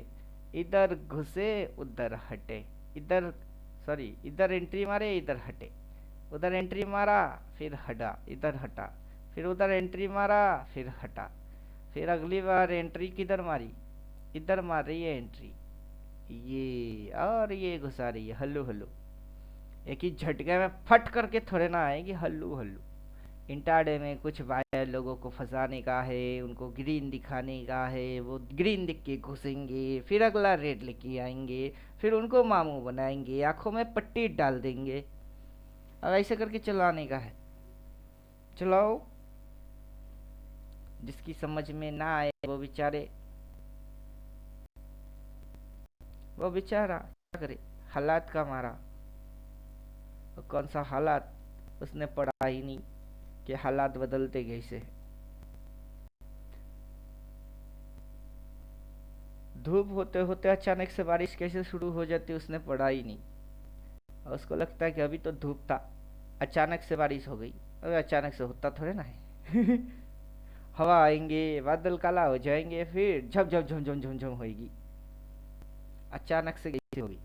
इधर घुसे उधर हटे, इधर सॉरी इधर एंट्री मारे इधर हटे, उधर एंट्री मारा फिर हटा, इधर हटा, फिर उधर एंट्री मारा फिर हटा, फिर अगली बार एंट्री किधर मारी, इधर मार रही है एंट्री, ये और ये घुसा रही है हल्लू हल्लू, एक ही झटके में फट करके थोड़े ना आएगी, हल्लू हल्लू। इंटाडे में कुछ बायर लोगों को फंसाने का है, उनको ग्रीन दिखाने का है, वो ग्रीन दिख के घुसेंगे, फिर अगला रेड लेके आएंगे, फिर उनको मामू बनाएंगे, आंखों में पट्टी डाल देंगे। अब ऐसे करके चलाने का है, चलाओ। जिसकी समझ में ना आए वो बेचारा क्या करे, हालात का मारा। और कौन सा हालात, उसने पढ़ा ही नहीं कि हालात बदलते कैसे। धूप होते होते अचानक से बारिश कैसे शुरू हो जाती, उसने पढ़ा ही नहीं, और उसको लगता है कि अभी तो धूप था, अचानक से बारिश हो गई। अरे अचानक से होता थोड़े ना है। हवा आएंगे, बादल काला हो जाएंगे, फिर झप झप झम झम झम झम होगी, अचानक से कैसे होगी।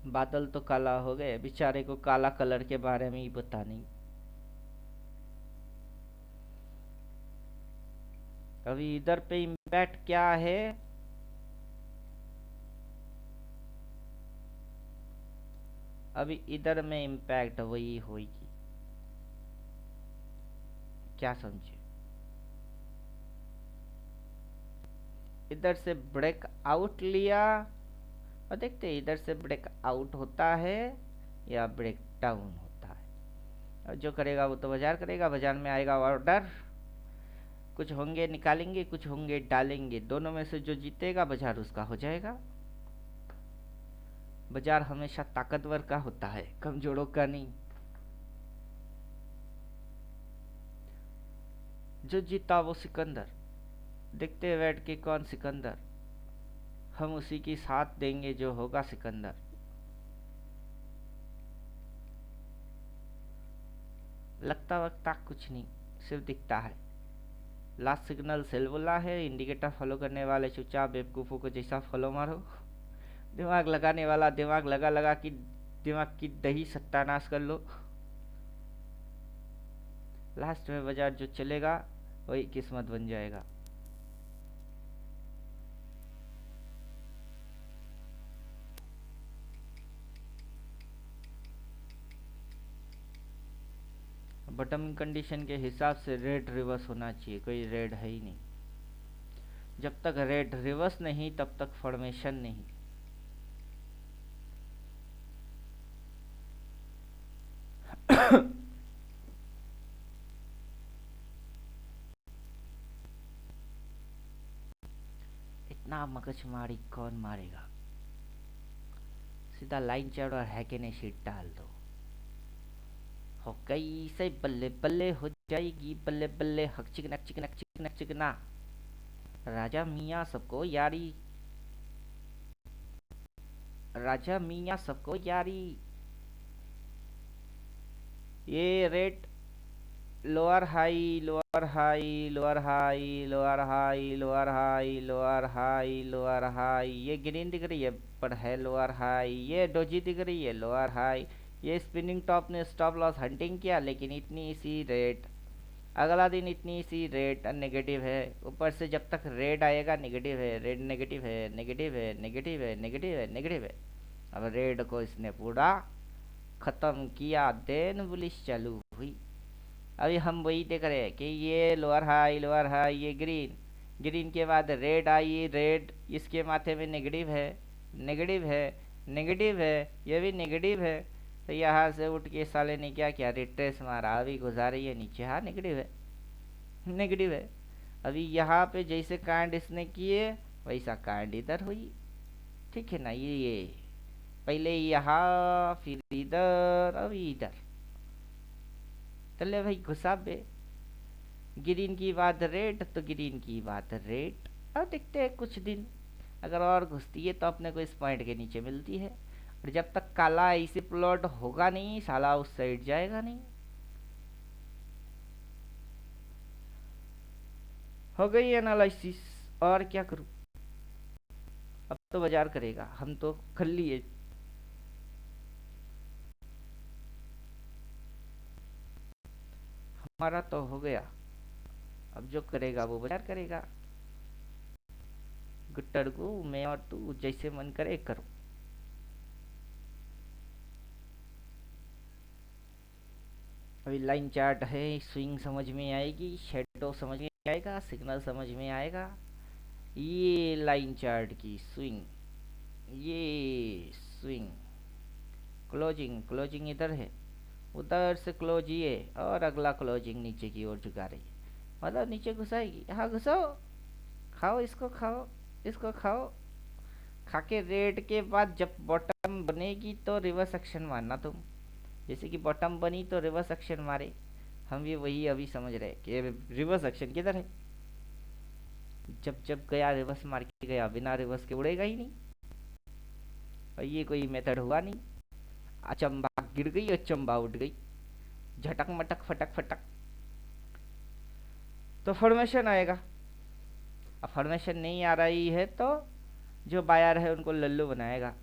बादल तो काला हो गए, बेचारे को काला कलर के बारे में ही पता नहीं। अभी इधर पे इम्पैक्ट क्या है, अभी इधर में इम्पैक्ट वही होगी, क्या समझे। इधर से ब्रेक आउट लिया, और देखते हैं इधर से ब्रेक आउट होता है या ब्रेक डाउन होता है। और जो करेगा वो तो बाजार करेगा, बाजार में आएगा ऑर्डर, कुछ होंगे निकालेंगे, कुछ होंगे डालेंगे, दोनों में से जो जीतेगा बाजार उसका हो जाएगा। बाजार हमेशा ताकतवर का होता है, कमजोरों का नहीं। जो जीता वो सिकंदर, देखते हैं बैठ के कौन सिकंदर, हम उसी की साथ देंगे जो होगा सिकंदर। लगता वक्ता कुछ नहीं, सिर्फ दिखता है। लास्ट सिग्नल सेल बोला है, इंडिकेटर फॉलो करने वाले चुपचाप बेवकूफ़ों को जैसा फॉलो मारो। दिमाग लगाने वाला दिमाग लगा लगा कि दिमाग की दही सत्यानाश कर लो। लास्ट में बाजार जो चलेगा वही किस्मत बन जाएगा। बॉटम कंडीशन के हिसाब से रेड रिवर्स होना चाहिए, कोई रेड है ही नहीं। जब तक रेड रिवर्स नहीं तब तक फॉर्मेशन नहीं। इतना मगजमारी कौन मारेगा, सीधा लाइन चार्ट और हैकेने शीट डाल दो, हो गई से बल्ले बल्ले हो जाएगी, बल्ले बल्ले हक चिकना चिकना चिकना चिकना। राजा मियाँ सबको यारी, राजा मियाँ सबको यारी। ये rate lower high lower high lower high lower high lower high lower high lower high, ये ग्रीन दिख रही है पर है लोअर हाई, ये डोजी दिख रही है लोअर हाई। ये स्पिनिंग टॉप ने स्टॉप लॉस हंटिंग किया लेकिन इतनी सी रेट, अगला दिन इतनी सी रेट नेगेटिव है। ऊपर से जब तक रेड आएगा नेगेटिव है, रेड नेगेटिव है, नेगेटिव है, नेगेटिव है, नेगेटिव है, नेगेटिव है। अब रेड को इसने पूरा खत्म किया, देन बुलिश चालू हुई। अभी हम वही देख रहे हैं कि ये लोअर हाई, ये ग्रीन, ग्रीन के बाद रेड आई, रेड इसके माथे में नेगेटिव है, नेगेटिव है, नेगेटिव है, ये भी नेगेटिव है। तो यहाँ से उठ के साले ने क्या किया, रिट्रेस मारा, अभी घुसा रही है नीचे, हाँ नेगेटिव है, नेगेटिव है। अभी यहाँ पे जैसे कांड इसने किए वैसा कांड इधर हुई, ठीक है ना। ये पहले यहाँ फिर इधर अभी इधर, चले भाई घुसा बे। ग्रीन की बात रेड तो ग्रीन की बात रेड। अब देखते हैं कुछ दिन अगर और घुसती है तो अपने को इस पॉइंट के नीचे मिलती है, और जब तक काला ऐसे प्लॉट होगा नहीं साला उस साइड जाएगा नहीं। हो गई एनालिसिस, और क्या करूं, अब तो बाजार करेगा, हम तो कर लिए। हमारा तो हो गया, अब जो करेगा वो बाजार करेगा। गुट्टर को मैं और तू जैसे मन करे करो। अभी लाइन चार्ट है, स्विंग समझ में आएगी, शेडो समझ में आएगा, सिग्नल समझ में आएगा। ये लाइन चार्ट की स्विंग, ये स्विंग, क्लोजिंग, क्लोजिंग इधर है, उधर से क्लोज ये, और अगला क्लोजिंग नीचे की ओर झुका रही है, मतलब नीचे घुसाएगी। हाँ घुसाओ, खाओ इसको, खाओ इसको, खाओ। खा के रेड के बाद जब बॉटम बनेगी तो रिवर्स एक्शन मारना तुम, जैसे कि बॉटम बनी तो रिवर्स एक्शन मारे। हम भी वही अभी समझ रहे कि रिवर्स एक्शन किधर है। जब जब गया रिवर्स मार के गया, बिना रिवर्स के उड़ेगा ही नहीं, और ये कोई मेथड हुआ नहीं। अचंबा गिर गई, अचंबा उठ गई, झटक मटक फटक फटक, तो फॉर्मेशन आएगा। अब फॉर्मेशन नहीं आ रही है तो जो बायर है उनको लल्लू बनाएगा,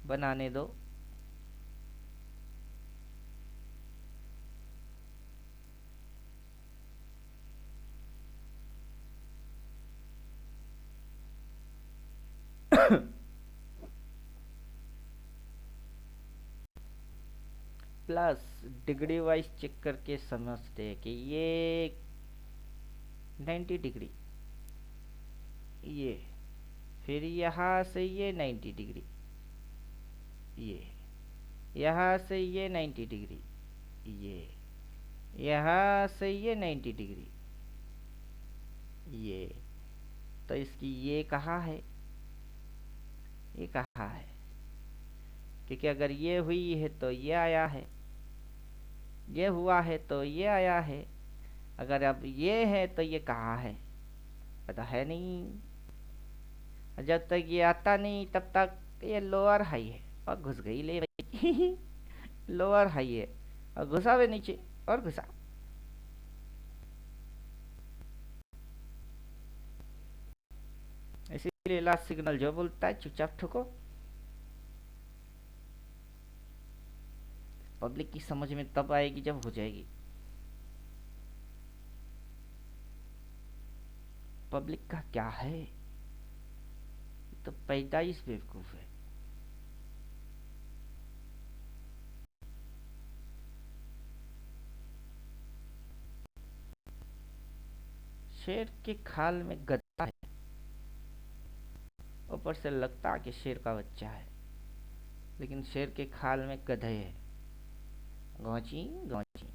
बनाने दो। प्लस डिग्री वाइज चेक करके समझते हैं कि ये 90 डिग्री, ये फिर यहाँ से ये 90 डिग्री, ये यहाँ से ये 90 डिग्री, ये यहाँ से ये 90 डिग्री, ये तो इसकी ये कहाँ है, ये कहाँ है, क्योंकि अगर ये हुई है तो ये आया है, ये हुआ है तो ये आया है। अगर अब ये है तो ये कहाँ है, पता है नहीं। जब तक ये आता नहीं तब तक ये लोअर हाई है, और घुस गई ले भाई। लोअर हाई है और घुसा वे नीचे, और घुसा। इसीलिए लास्ट सिग्नल जो बोलता है चुपचाप ठुको। पब्लिक की समझ में तब आएगी जब हो जाएगी। पब्लिक का क्या है, तो पैदाइश बेवकूफ है। शेर के खाल में गधा है, ऊपर से लगता कि शेर का बच्चा है, लेकिन शेर के खाल में गधे है। गौची गौची।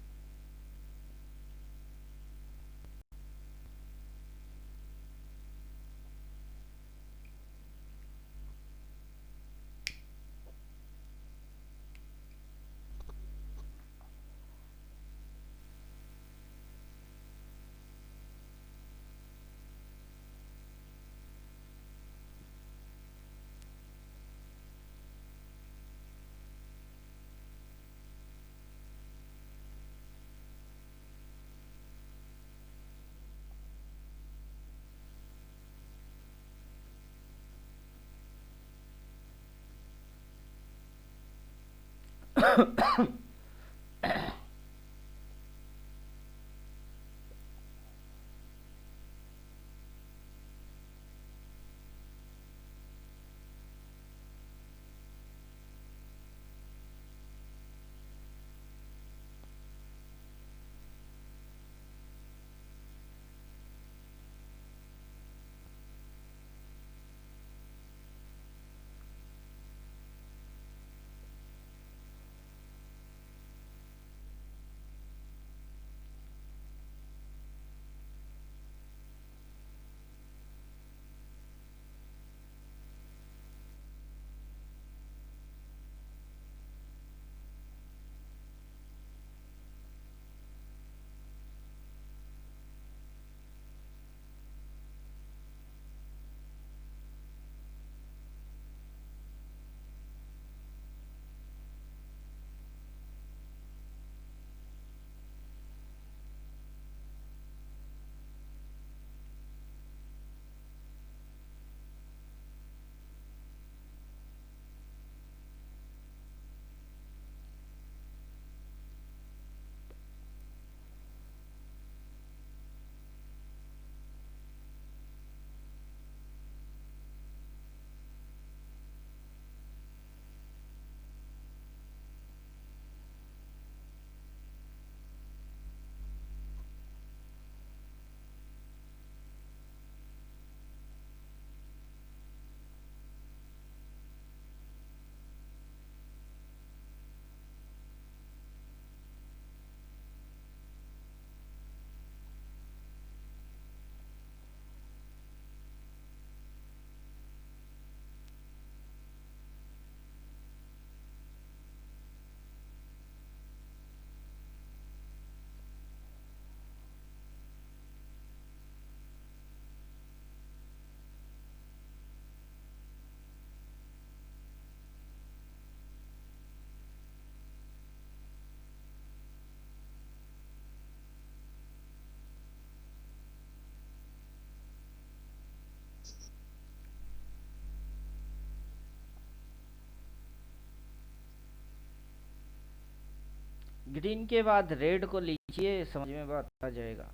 ग्रीन के बाद रेड को लीजिए, समझ में बात आ जाएगा।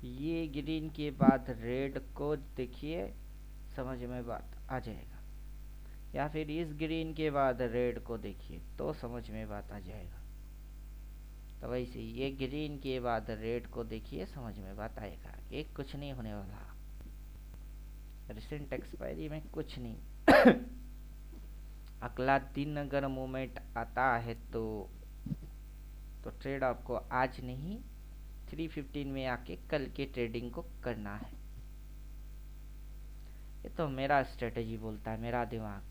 ये ग्रीन के बाद रेड को देखिए, समझ में बात आ जाएगा। या फिर इस ग्रीन के बाद रेड को देखिए तो समझ में बात आ जाएगा। तो वैसे ये ग्रीन के बाद रेड को देखिए, समझ में बात आएगा। एक कुछ नहीं होने वाला, रिसेंट एक्सपायरी में कुछ नहीं। अगला दिन अगर मूवमेंट आता है तो ट्रेड आपको आज नहीं 315 में आके कल के ट्रेडिंग को करना है। ये तो मेरा स्ट्रेटेजी बोलता है, मेरा दिमाग।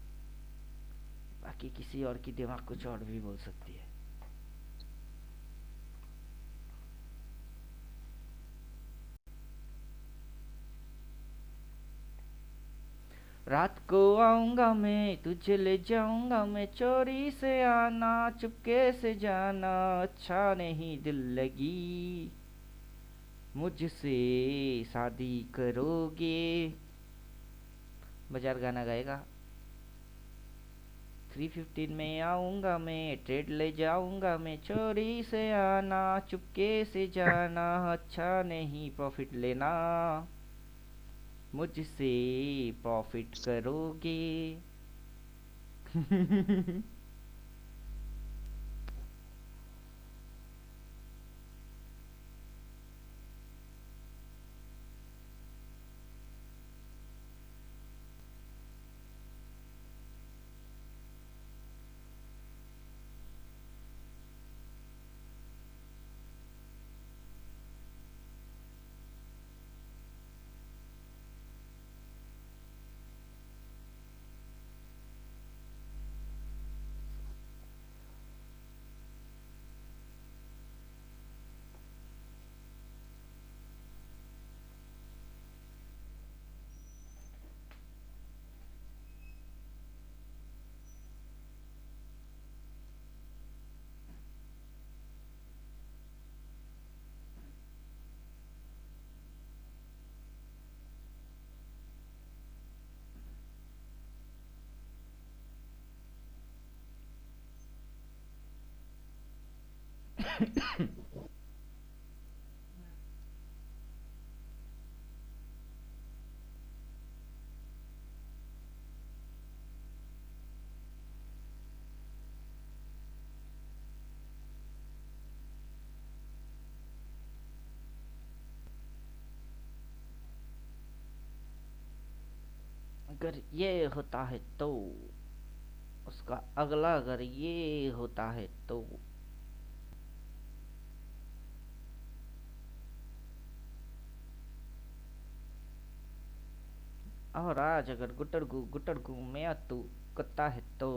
बाकी किसी और की दिमाग कुछ और भी बोल सकती है। रात को आऊंगा मैं, तुझे ले जाऊंगा मैं, चोरी से आना चुपके से जाना, अच्छा नहीं दिल लगी, मुझसे शादी करोगे। बाजार गाना गाएगा। 315 में आऊंगा मैं, ट्रेड ले जाऊंगा मैं, चोरी से आना चुपके से जाना, अच्छा नहीं प्रॉफिट लेना, मुझसे प्रॉफिट करोगे। अगर ये होता है तो, उसका अगला अगर ये होता है तो, और आज अगर गुटर गु मैं तू कुत्ता है तो,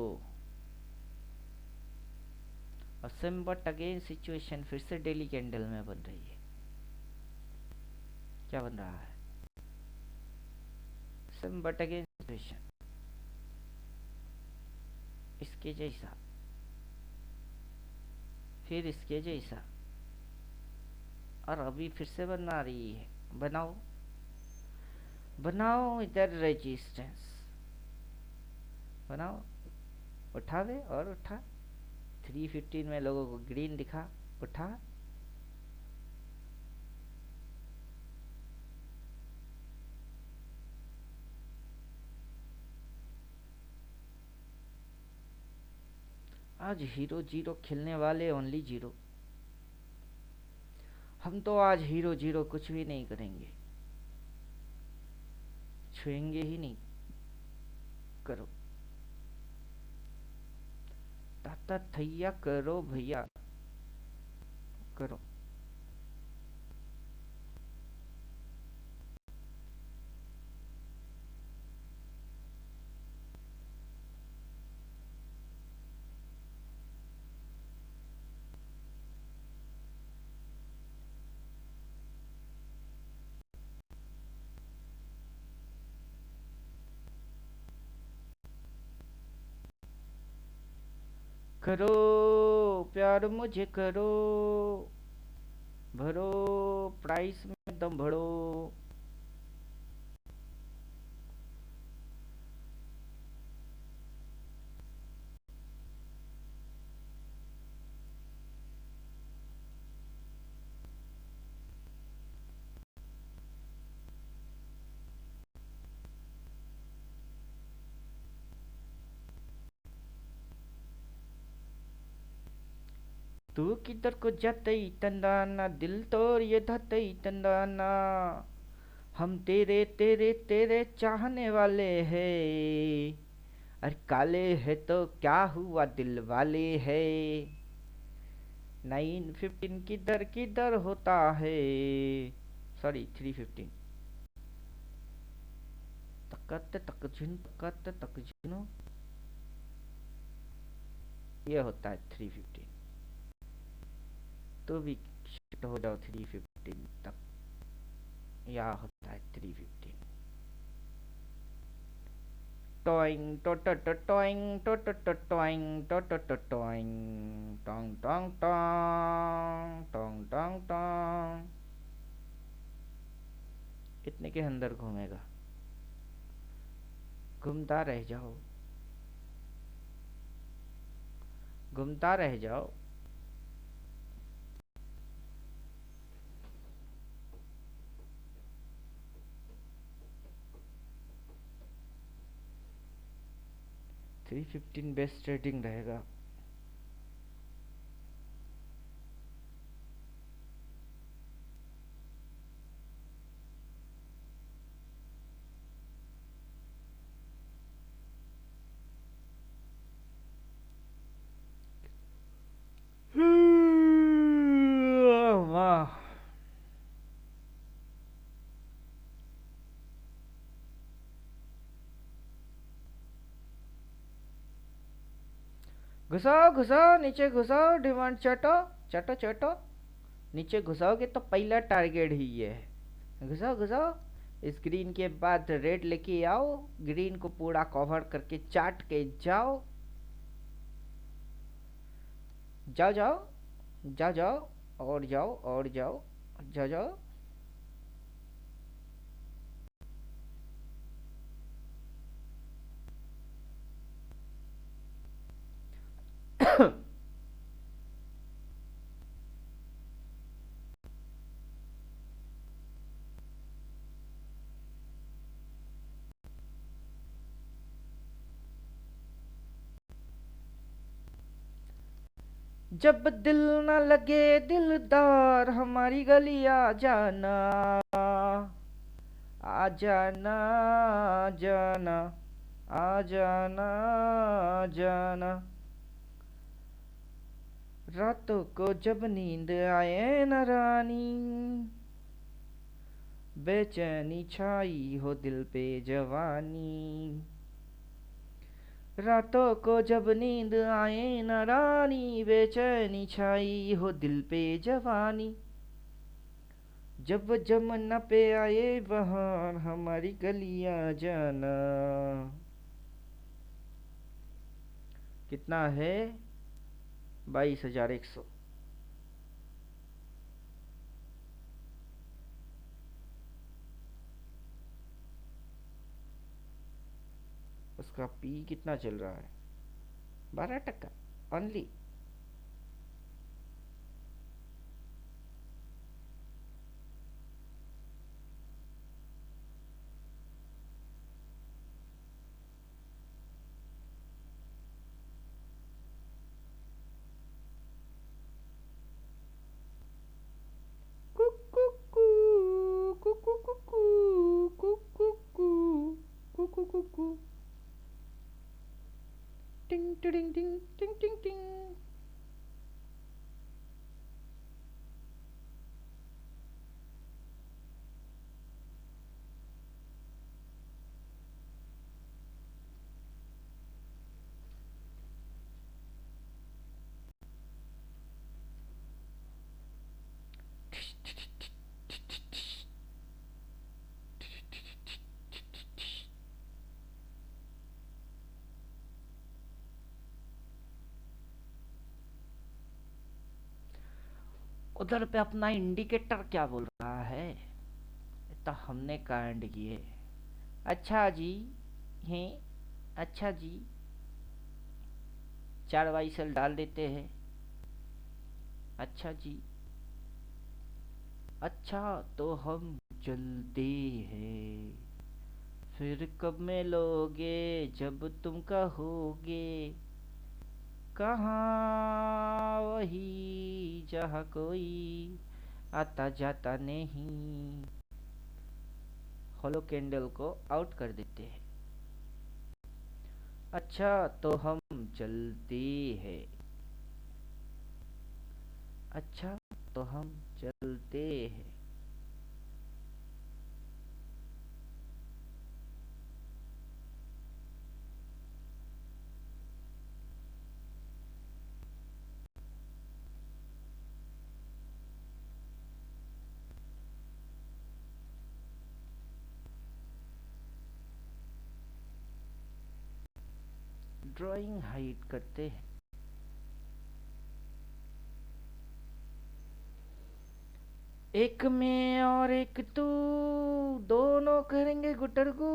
और सिम बट अगेन सिचुएशन फिर से डेली कैंडल में बन रही है। क्या बन रहा है? सिम बट अगेन सिचुएशन, इसके जैसा, फिर इसके जैसा, और अभी फिर से बना रही है। बनाओ बनाओ इधर रेजिस्टेंस बनाओ, उठा दे और उठा। 315 में लोगों को ग्रीन दिखा, उठा। आज हीरो जीरो खेलने वाले, ओनली जीरो। हम तो आज हीरो जीरो कुछ भी नहीं करेंगे, छुएंगे ही नहीं। करो ताता थैया, करो भैया करो। करो प्यार मुझे करो, भरो प्राइस में दम भरो। तू किधर को जातई तंदाना, दिल तोर ये धतई तंदाना। हम तेरे तेरे तेरे चाहने वाले हैं, अरे काले है तो क्या हुआ दिल वाले है। 915 किधर किधर होता है, सॉरी 315। तकत तक झुनो, ये होता है 315। तो भी शिफ्ट हो जाओ 315 तक, या होता है 315। टॉइंग टो टो टो टॉइंग टो टो टो टॉइंग टो टो टो टॉइंग टोंग टोंग टोंग टोंग टोंग टोंग। इतने के अंदर घूमेगा, घूमता रह जाओ, घूमता रह जाओ। थ्री 15 बेस्ट ट्रेडिंग रहेगा। वाह, घुसाओ घुसाओ नीचे घुसाओ, डिमांड चटो चटो चटो। नीचे घुसाओगे तो पहला टारगेट ही ये है। घुसाओ घुसाओ, इस ग्रीन के बाद रेड लेके आओ, ग्रीन को पूरा कवर करके चाट के जाओ। जाओ जाओ जाओ जाओ, और जाओ और जाओ, जाओ जाओ। जब दिल न लगे दिलदार हमारी गली आ जाना, आ जाना, जाना, आ जाना, जाना। रातों को जब नींद आए न रानी, बेचैनी छाई हो दिल पे जवानी। रातों को जब नींद आए न रानी, बेचैनी छाई हो दिल पे जवानी। जब जमुना पे आए बहार हमारी गलियां जाना। कितना है? 22,100। उसका पी कितना चल रहा है? 12% ओनली। कुकू कुकू कुकू कुकू कुकू कुकू टिंग टिंग टिंग टिंग टिंग टिंग। उधर पे अपना इंडिकेटर क्या बोल रहा है? तो हमने कांड किए। अच्छा जी। हैं? अच्छा जी। 4 वाइसल डाल देते हैं। अच्छा जी। अच्छा तो हम चलते हैं, फिर कब मिलोगे जब तुम कहोगे, कहाँ वही जहाँ कोई आता जाता नहीं। हॉलो कैंडल को आउट कर देते हैं। अच्छा तो हम चलते हैं। अच्छा तो हम चलते हैं। ड्राइंग हाइड करते हैं। एक मैं और एक तू, दोनों करेंगे गुटरगू।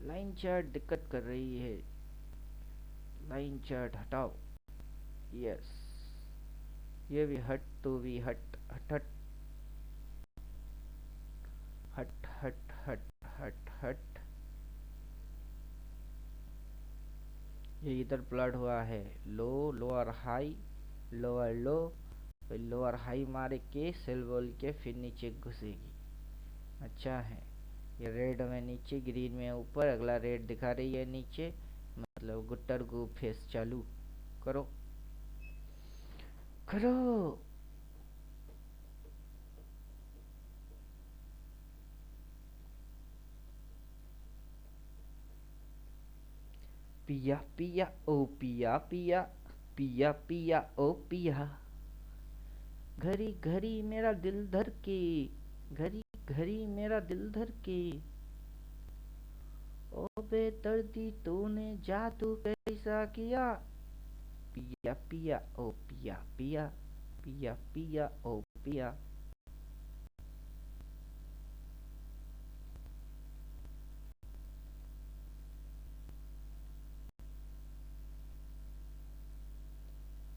लाइन चार्ट दिक्कत कर रही है। लाइन चार्ट हटाओ। यस। ये भी हट, तो भी हट हट हट हट हट हट हट हट। ये इधर प्लॉट हुआ है लो, लोअर हाई, लोअर लो, फिर लोअर हाई मारे के सेल बोल के फिर नीचे घुसेगी। अच्छा है। ये रेड में नीचे, ग्रीन में ऊपर, अगला रेड दिखा रही है नीचे, मतलब गुट्टर गु फेस चालू करो करो। पिया पिया ओ पिया पिया, पिया पिया ओ पिया, घड़ी घड़ी मेरा दिल धर के, घड़ी घड़ी मेरा दिल धर के। ओ बेदर्दी तूने जादू कैसा किया, पिया पिया ओ पिया पिया, पिया पिया ओ पिया।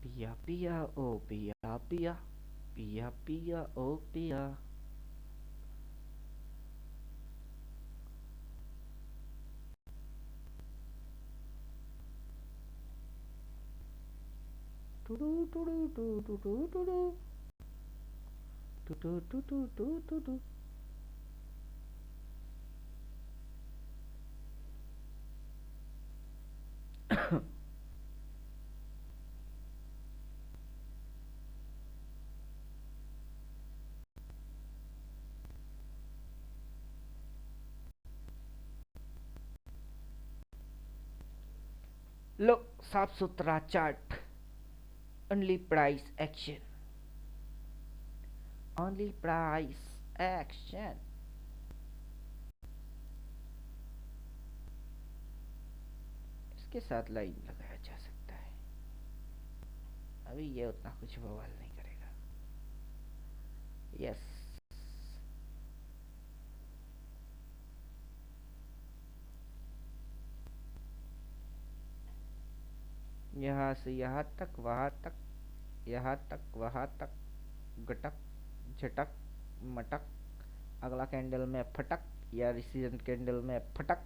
पिया पिया ओ पिया पिया, पिया पिया ओ पिया। टुडू टुडू टू टुडू टुडू टुडू टुडू टू टुडू। लो साफ सुथरा chart. Only price action, only price action. इसके साथ लाइन लगाया जा सकता है। अभी ये उतना कुछ बवाल नहीं करेगा। यस, यहाँ से यहाँ तक, वहाँ तक, यहाँ तक, वहाँ तक, गटक झटक मटक, अगला कैंडल में फटक या रिसीजन कैंडल में फटक,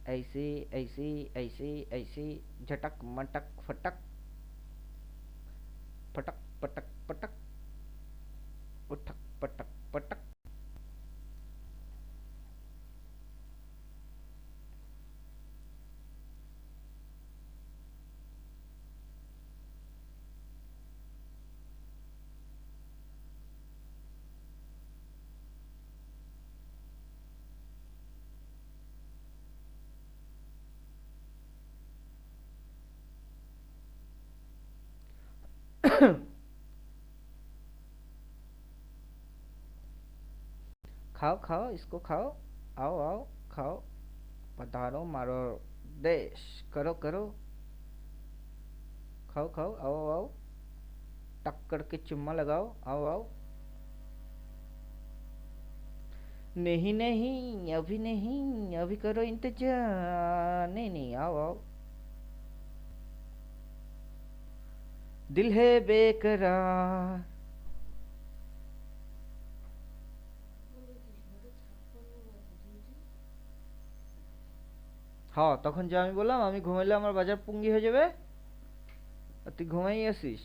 ऐसे ऐसे ऐसे ऐसे, झटक मटक फटक, फटक पटक पटक, उठक पटक पटक। खाओ खाओ, इसको खाओ, आओ आओ खाओ, पधारो मारो देश, करो करो, खाओ खाओ, आओ आओ, टक करके चुम्मा लगाओ, आओ आओ। नहीं नहीं, अभी नहीं, अभी करो इंतजार, नहीं नहीं, आओ आओ। दिल है बेकरार। हाँ, তখন যে আমি বললাম আমি ঘুমাইলে আমার বাজার পুঙ্গি হয়ে যাবে, আর তুই ঘুমাই আসিস।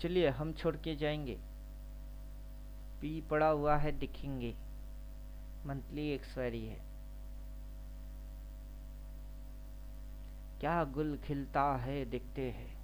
चलिए हम छोड़ के जाएंगे, पी पड़ा हुआ है दिखेंगे, मंथली एक्सपायरी है। क्या गुल खिलता है देखते हैं।